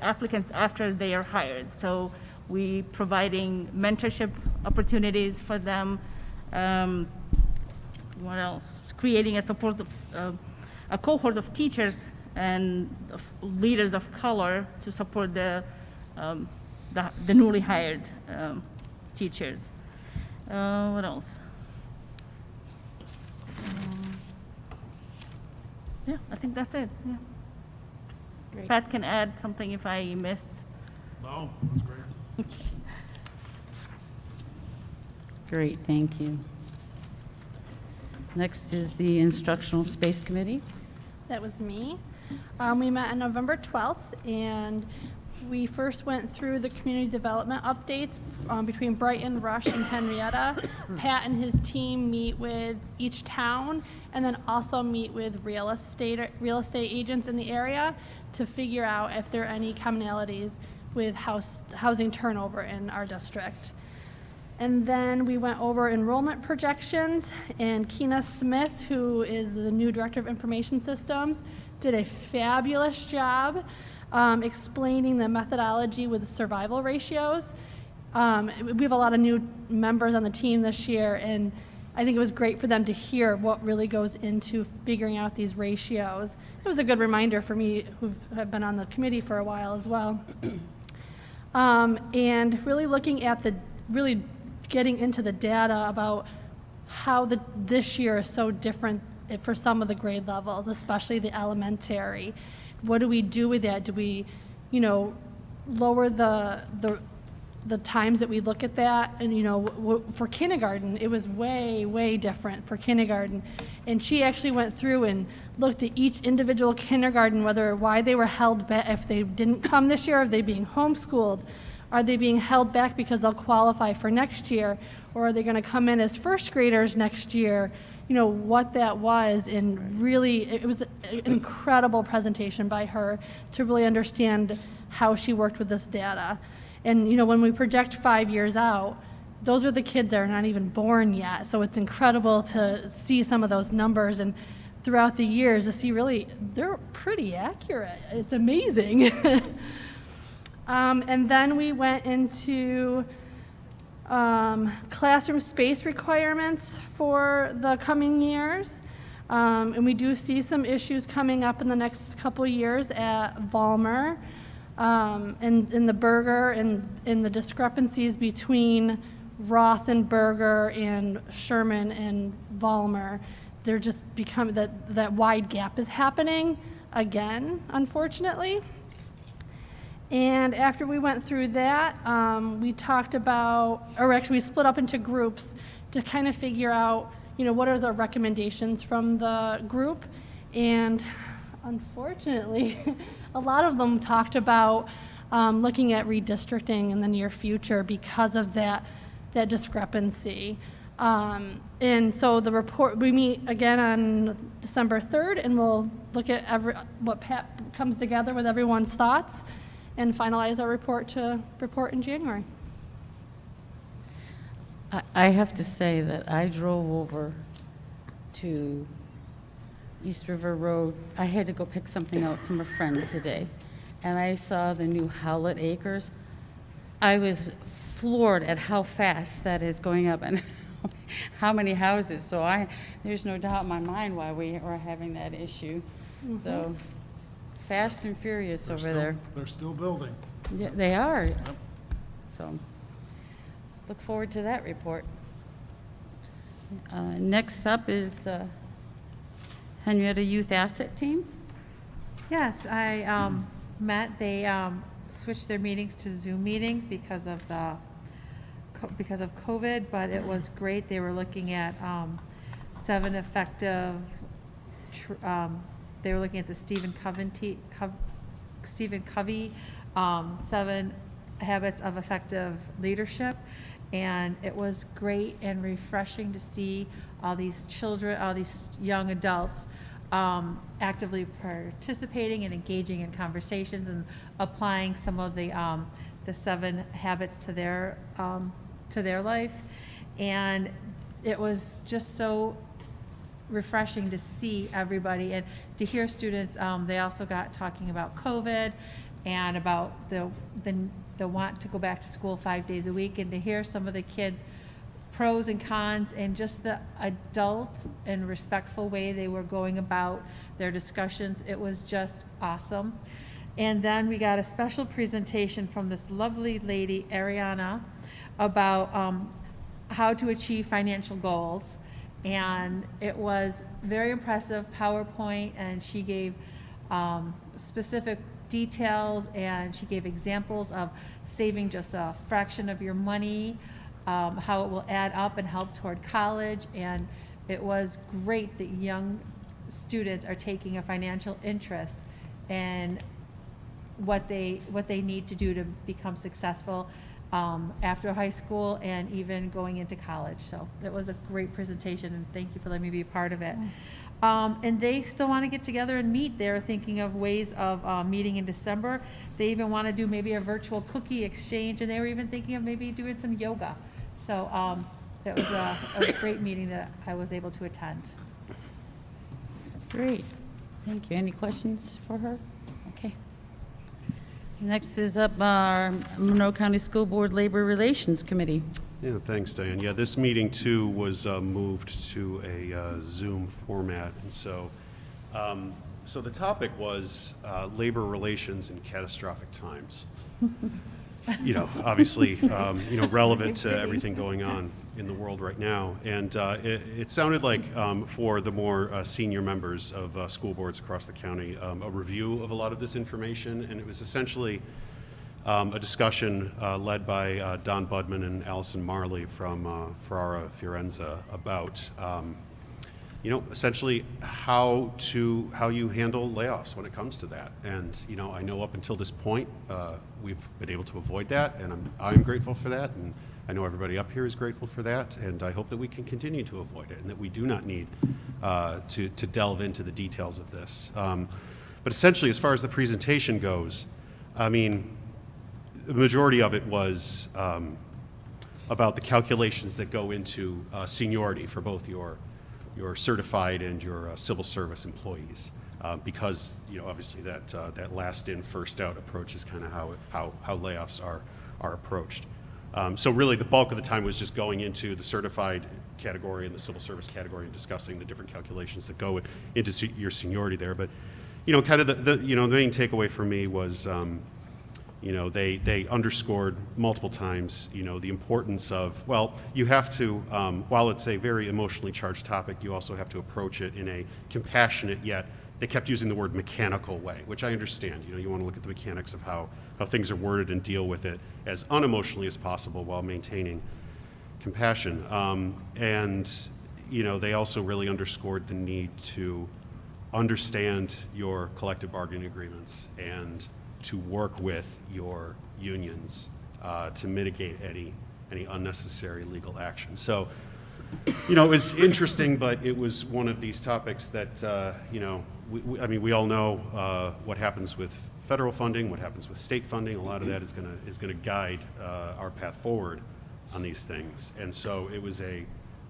applicants after they are hired. So we providing mentorship opportunities for them. What else? Creating a cohort of teachers and of leaders of color to support the newly hired teachers. What else? Yeah, I think that's it. Yeah. Great. Pat can add something if I missed. No, that's great. Great, thank you. Next is the Instructional Space Committee. That was me. We met on November 12th, and we first went through the community development updates between Brighton, Rush, and Henrietta. Pat and his team meet with each town, and then also meet with real estate agents in the area to figure out if there are any commonalities with housing turnover in our district. And then we went over enrollment projections, and Keena Smith, who is the new Director of Information Systems, did a fabulous job explaining the methodology with survival ratios. We have a lot of new members on the team this year, and I think it was great for them to hear what really goes into figuring out these ratios. It was a good reminder for me, who have been on the committee for a while as well. And really looking at getting into the data about how this year is so different for some of the grade levels, especially the elementary. What do we do with that? Do we, lower the times that we look at that? And, for kindergarten, it was way, way different for kindergarten. And she actually went through and looked at each individual kindergarten, why they were held back, if they didn't come this year, are they being homeschooled? Are they being held back because they'll qualify for next year? Or are they going to come in as first graders next year? What that was, and really, it was an incredible presentation by her to really understand how she worked with this data. And, when we project 5 years out, those are the kids that are not even born yet. So it's incredible to see some of those numbers, and throughout the years to see really, they're pretty accurate. It's amazing. And then we went into classroom space requirements for the coming years. And we do see some issues coming up in the next couple of years at Vollmer, and in the Berger, and in the discrepancies between Roth and Berger and Sherman and Vollmer. They're just that wide gap is happening again, unfortunately. And after we went through that, we talked about, or actually we split up into groups to kind of figure out, what are the recommendations from the group. And unfortunately, a lot of them talked about looking at redistricting in the near future because of that discrepancy. And so the report, we meet again on December 3rd, and we'll look at what comes together with everyone's thoughts and finalize our report in January. I have to say that I drove over to East River Road. I had to go pick something out from a friend today, and I saw the new Howlett Acres. I was floored at how fast that is going up and how many houses. So there's no doubt in my mind why we are having that issue. Mm-hmm. So fast and furious over there. They're still building. Yeah, they are. So look forward to that report. Next up is Henrietta Youth Asset Team. Yes, I met. They switched their meetings to Zoom meetings because of COVID, but it was great. They were looking at 7 effective. They were looking at the Stephen Covey 7 habits of effective leadership, and it was great and refreshing to see all these children, all these young adults actively participating and engaging in conversations and applying some of the 7 habits to their life. And it was just so refreshing to see everybody and to hear students. They also got talking about COVID and about the want to go back to school 5 days a week, and to hear some of the kids' pros and cons and just the adult and respectful way they were going about their discussions. It was just awesome. And then we got a special presentation from this lovely lady, Ariana, about how to achieve financial goals. And it was very impressive PowerPoint, and she gave specific details, and she gave examples of saving just a fraction of your money, how it will add up and help toward college. And it was great that young students are taking a financial interest in what they need to do to become successful after high school and even going into college. So it was a great presentation, and thank you for letting me be a part of it. And they still want to get together and meet. They're thinking of ways of meeting in December. They even want to do maybe a virtual cookie exchange, and they were even thinking of maybe doing some yoga. So it was a great meeting that I was able to attend. Great. Thank you. Any questions for her? Okay. Next is up our Monroe County School Board Labor Relations Committee. Yeah, thanks, Diane. Yeah, this meeting too was moved to a Zoom format, and so the topic was labor relations in catastrophic times. Obviously, relevant to everything going on in the world right now. And it sounded like for the more senior members of school boards across the county, a review of a lot of this information, and it was essentially a discussion led by Don Budman and Allison Marley from Ferrara Fiorenza about essentially how you handle layoffs when it comes to that. And I know up until this point we've been able to avoid that, and I'm grateful for that, and I know everybody up here is grateful for that, and I hope that we can continue to avoid it and that we do not need to delve into the details of this. But essentially, as far as the presentation goes, I mean, the majority of it was about the calculations that go into seniority for both your certified and your civil service employees, because obviously that last in first out approach is kind of how layoffs are approached. So really, the bulk of the time was just going into the certified category and the civil service category and discussing the different calculations that go into your seniority there. But kind of the main takeaway for me was they underscored multiple times, the importance of, well, you have to, while it's a very emotionally charged topic, you also have to approach it in a compassionate yet they kept using the word mechanical way, which I understand. You know, you want to look at the mechanics of how things are worded and deal with it as unemotionally as possible while maintaining compassion. And, you know, they also really underscored the need to understand your collective bargaining agreements and to work with your unions to mitigate any unnecessary legal action. So, you know, it was interesting, but it was one of these topics that, you know, I mean, we all know what happens with federal funding, what happens with state funding. A lot of that is gonna guide our path forward on these things. And so it was a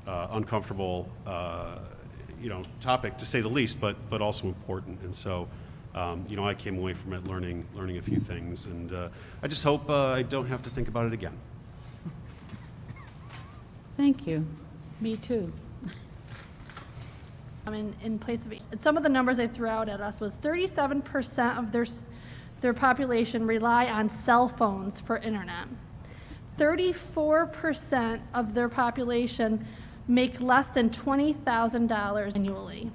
uncomfortable, you know, topic to say the least, but also important. And so, you know, I came away from it learning a few things, and I just hope I don't have to think about it again. Thank you. Me too. In place of, some of the numbers they threw out at us was 37% of their population rely on cell phones for internet. 34% of their population make less than $20,000 annually.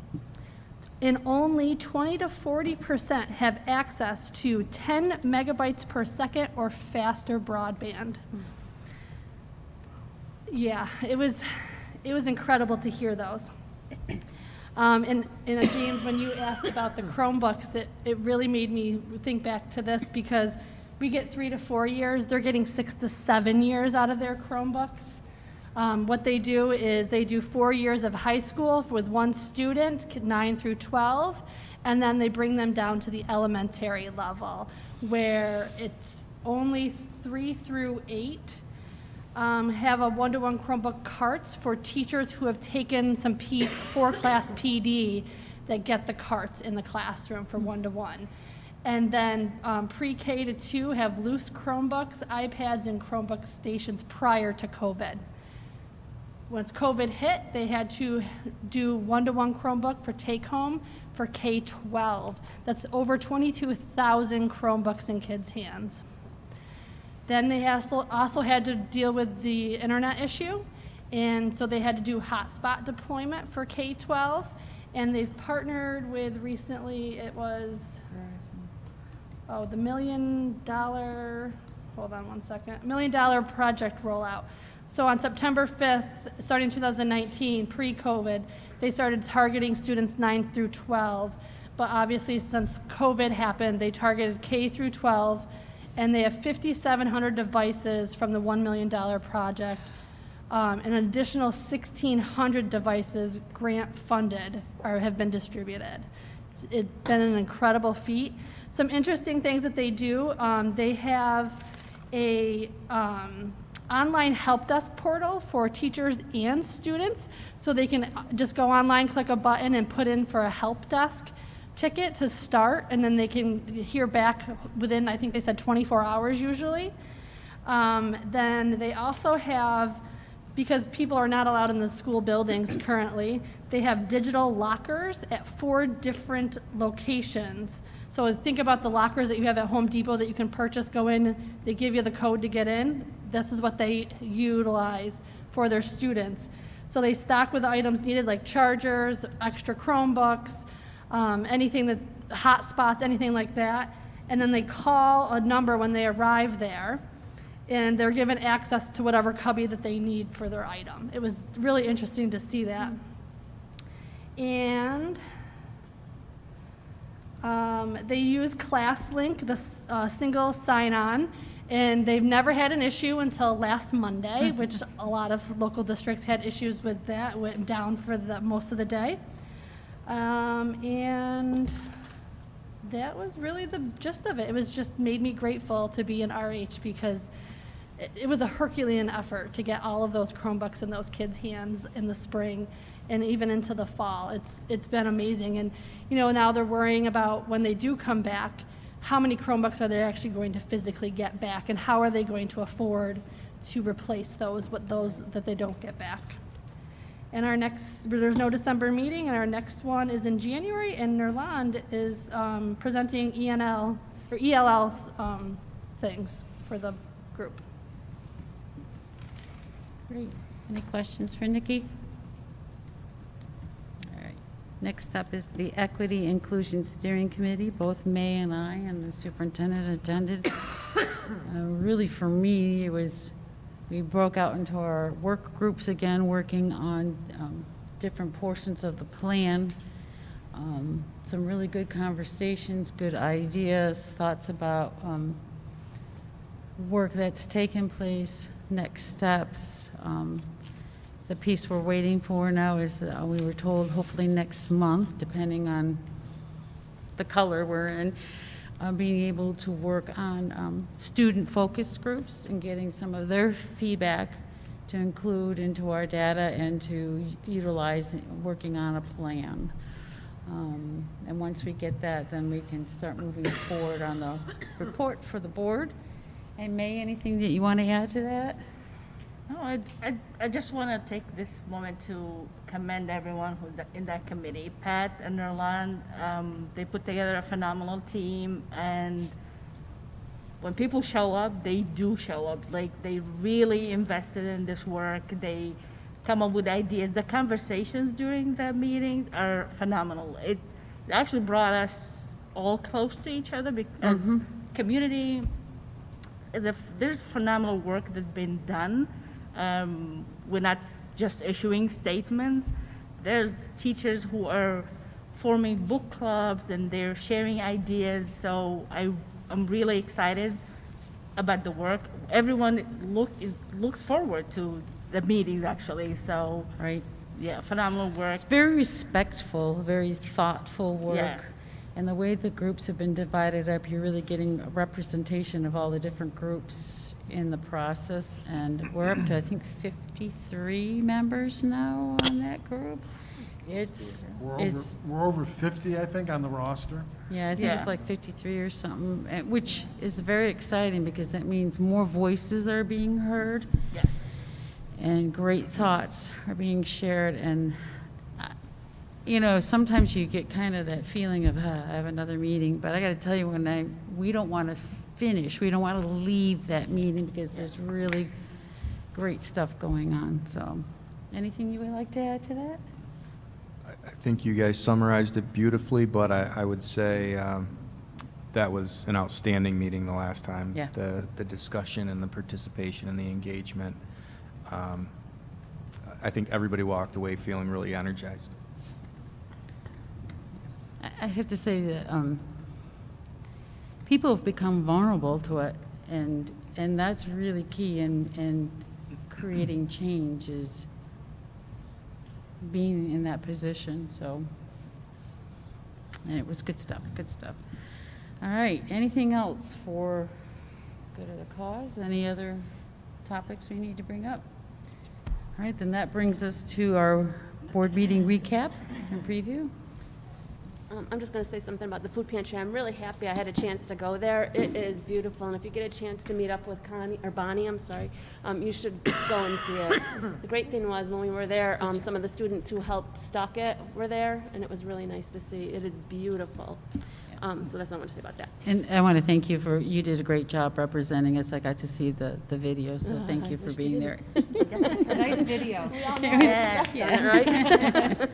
And only 20 to 40% have access to 10 megabytes per second or faster broadband. Yeah, it was incredible to hear those. And James, when you asked about the Chromebooks, it really made me think back to this, because we get 3 to 4 years, they're getting 6 to 7 years out of their Chromebooks. What they do is they do 4 years of high school with one student, 9 through 12, and then they bring them down to the elementary level, where it's only 3 through 8 have a one-to-one Chromebook carts for teachers who have taken some 4-class PD that get the carts in the classroom for one-to-one. And then pre-K to 2 have loose Chromebooks, iPads, and Chromebook stations prior to COVID. Once COVID hit, they had to do one-to-one Chromebook for take-home for K-12. That's over 22,000 Chromebooks in kids' hands. Then they also had to deal with the internet issue, and so they had to do hotspot deployment for K-12, and they've partnered with, recently it was, the $1 million, hold on one second, $1 million project rollout. So on September 5th, starting 2019, pre-COVID, they started targeting students 9 through 12, but obviously since COVID happened, they targeted K through 12, and they have 5,700 devices from the $1 million project, and an additional 1,600 devices grant funded or have been distributed. It's been an incredible feat. Some interesting things that they do, they have a online help desk portal for teachers and students, so they can just go online, click a button, and put in for a help desk ticket to start, and then they can hear back within, I think they said 24 hours usually. Then they also have, because people are not allowed in the school buildings currently, they have digital lockers at 4 different locations. So think about the lockers that you have at Home Depot that you can purchase, go in, they give you the code to get in. This is what they utilize for their students. So they stock with the items needed, like chargers, extra Chromebooks, anything that, hotspots, anything like that. And then they call a number when they arrive there, and they're given access to whatever cubby that they need for their item. It was really interesting to see that. And they use ClassLink, the single sign-on, and they've never had an issue until last Monday, which a lot of local districts had issues with that, went down for most of the day. And that was really the gist of it. It was just made me grateful to be in RH, because it was a Herculean effort to get all of those Chromebooks in those kids' hands in the spring and even into the fall. It's been amazing. And, you know, now they're worrying about when they do come back, how many Chromebooks are they actually going to physically get back, and how are they going to afford to replace those that they don't get back. And our next, there's no December meeting, and our next one is in January, and Nerland is presenting ELL things for the group. Great. Any questions for Nikki? All right. Next up is the Equity Inclusion Steering Committee. Both May and I and the superintendent attended. Really, for me, we broke out into our work groups again, working on different portions of the plan. Some really good conversations, good ideas, thoughts about work that's taken place, next steps. The piece we're waiting for now is, we were told, hopefully next month, depending on the color we're in, being able to work on student focus groups and getting some of their feedback to include into our data and to utilize working on a plan. And once we get that, then we can start moving forward on the report for the board. And May, anything that you want to add to that? No, I just want to take this moment to commend everyone who's in that committee. Pat and Erland, they put together a phenomenal team, and when people show up, they do show up. Like, they really invested in this work. They come up with ideas. The conversations during the meeting are phenomenal. It actually brought us all close to each other because community, there's phenomenal work that's been done. We're not just issuing statements. There's teachers who are forming book clubs and they're sharing ideas. So I'm really excited about the work. Everyone looks forward to the meetings, actually. So Right. yeah, phenomenal work. It's very respectful, very thoughtful work. Yeah. And the way the groups have been divided up, you're really getting a representation of all the different groups in the process. And we're up to, I think, 53 members now on that group. We're over 50, I think, on the roster. Yeah, I think it's Yeah. like 53 or something, which is very exciting because that means more voices are being heard. Yes. And great thoughts are being shared. And, you know, sometimes you get kind of that feeling of, I have another meeting. But I got to tell you, we don't want to finish. We don't want to leave that meeting because there's really great stuff going on. So anything you would like to add to that? I think you guys summarized it beautifully, but I would say that was an outstanding meeting the last time. Yeah. The discussion and the participation and the engagement. I think everybody walked away feeling really energized. I have to say that people have become vulnerable to it, and that's really key in creating change, is being in that position. So, and it was good stuff, good stuff. All right, anything else for good of the cause? Any other topics we need to bring up? All right, then that brings us to our board meeting recap and preview. I'm just going to say something about the food pantry. I'm really happy I had a chance to go there. It is beautiful, and if you get a chance to meet up with Bonnie, you should go and see it. The great thing was when we were there, some of the students who helped stock it were there, and it was really nice to see. It is beautiful. So that's what I want to say about that. And I want to thank you you did a great job representing us. I got to see the video, so thank you I for wish being you there. did. Nice video. We all know I was stressed on it,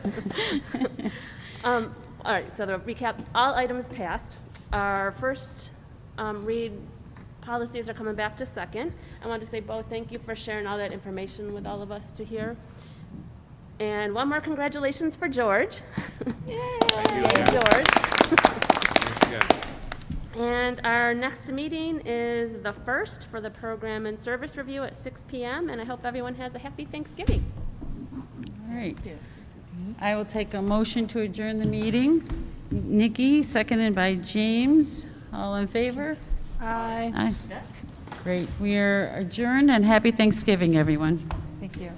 right? All right, so the recap, all items passed. Our first read policies are coming back to second. I want to say, Bo, thank you for sharing all that information with all of us to hear. And one more congratulations for George. Yay, George. And our next meeting is the 1st for the program and service review at 6 p.m. And I hope everyone has a happy Thanksgiving. All right. I will take a motion to adjourn the meeting. Nikki, seconded by James. All in favor? Aye. Aye. Great. We are adjourned, and happy Thanksgiving, everyone. Thank you.